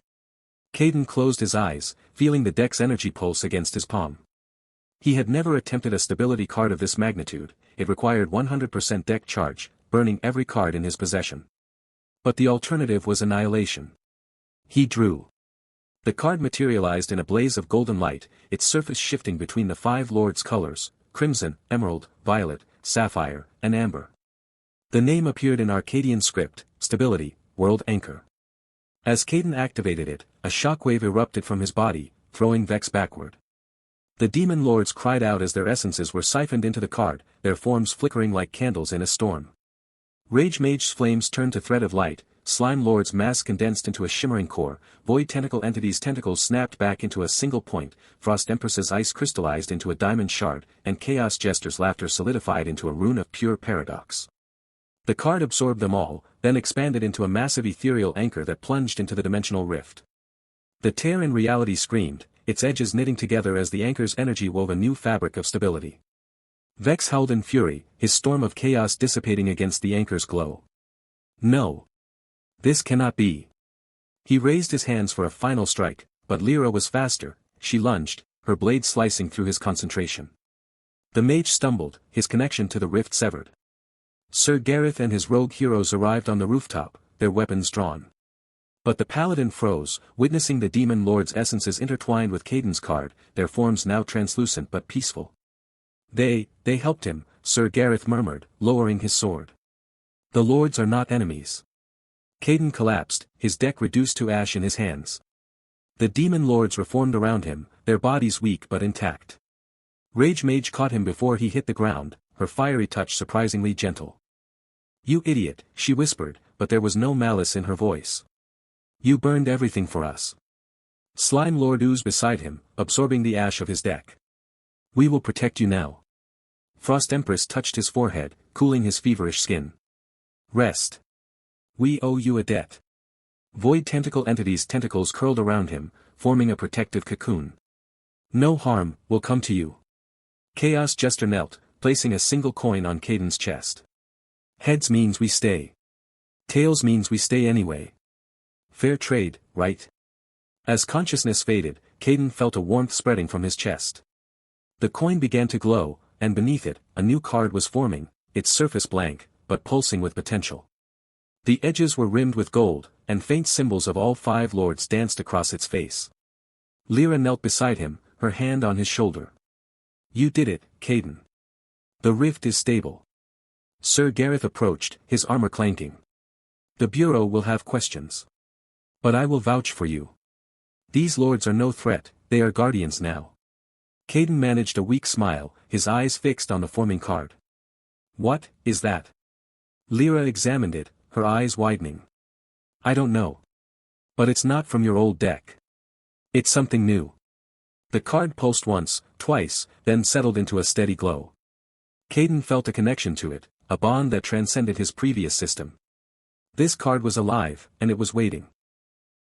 Kaiden closed his eyes, feeling the deck's energy pulse against his palm. He had never attempted a stability card of this magnitude, it required 100% deck charge, burning every card in his possession. But the alternative was annihilation. He drew. The card materialized in a blaze of golden light, its surface shifting between the 5 lords' colors, crimson, emerald, violet, sapphire, and amber. The name appeared in Arcadian script, Stability, World Anchor. As Kaiden activated it, a shockwave erupted from his body, throwing Vex backward. The demon lords cried out as their essences were siphoned into the card, their forms flickering like candles in a storm. Rage-mage's flames turned to thread of light, slime lord's mass condensed into a shimmering core, void tentacle entity's tentacles snapped back into a single point, frost empress's ice crystallized into a diamond shard, and chaos jester's laughter solidified into a rune of pure paradox. The card absorbed them all, then expanded into a massive ethereal anchor that plunged into the dimensional rift. The tear in reality screamed, its edges knitting together as the anchor's energy wove a new fabric of stability. Vex howled in fury, his storm of chaos dissipating against the anchor's glow. "No. This cannot be." He raised his hands for a final strike, but Lyra was faster, she lunged, her blade slicing through his concentration. The mage stumbled, his connection to the rift severed. Sir Gareth and his rogue heroes arrived on the rooftop, their weapons drawn. But the paladin froze, witnessing the demon lord's essences intertwined with Kaiden's card, their forms now translucent but peaceful. They helped him," Sir Gareth murmured, lowering his sword. "The lords are not enemies. Kaiden collapsed, his deck reduced to ash in his hands. The demon lords reformed around him, their bodies weak but intact. Rage-mage caught him before he hit the ground, her fiery touch surprisingly gentle. "You idiot," she whispered, but there was no malice in her voice. "You burned everything for us." Slime Lord oozed beside him, absorbing the ash of his deck. "We will protect you now." Frost Empress touched his forehead, cooling his feverish skin. "Rest. We owe you a debt." Void tentacle entity's tentacles curled around him, forming a protective cocoon. "No harm will come to you." Chaos Jester knelt, placing a single coin on Kaiden's chest. "Heads means we stay. Tails means we stay anyway. Fair trade, right?" As consciousness faded, Kaiden felt a warmth spreading from his chest. The coin began to glow, and beneath it, a new card was forming, its surface blank, but pulsing with potential. The edges were rimmed with gold, and faint symbols of all 5 lords danced across its face. Lyra knelt beside him, her hand on his shoulder. "You did it, Kaiden. The rift is stable." Sir Gareth approached, his armor clanking. "The Bureau will have questions. But I will vouch for you. These lords are no threat, they are guardians now." Kaiden managed a weak smile, his eyes fixed on the forming card. "What is that?" Lyra examined it, her eyes widening. "I don't know. But it's not from your old deck. It's something new." The card pulsed once, twice, then settled into a steady glow. Kaiden felt a connection to it, a bond that transcended his previous system. This card was alive, and it was waiting.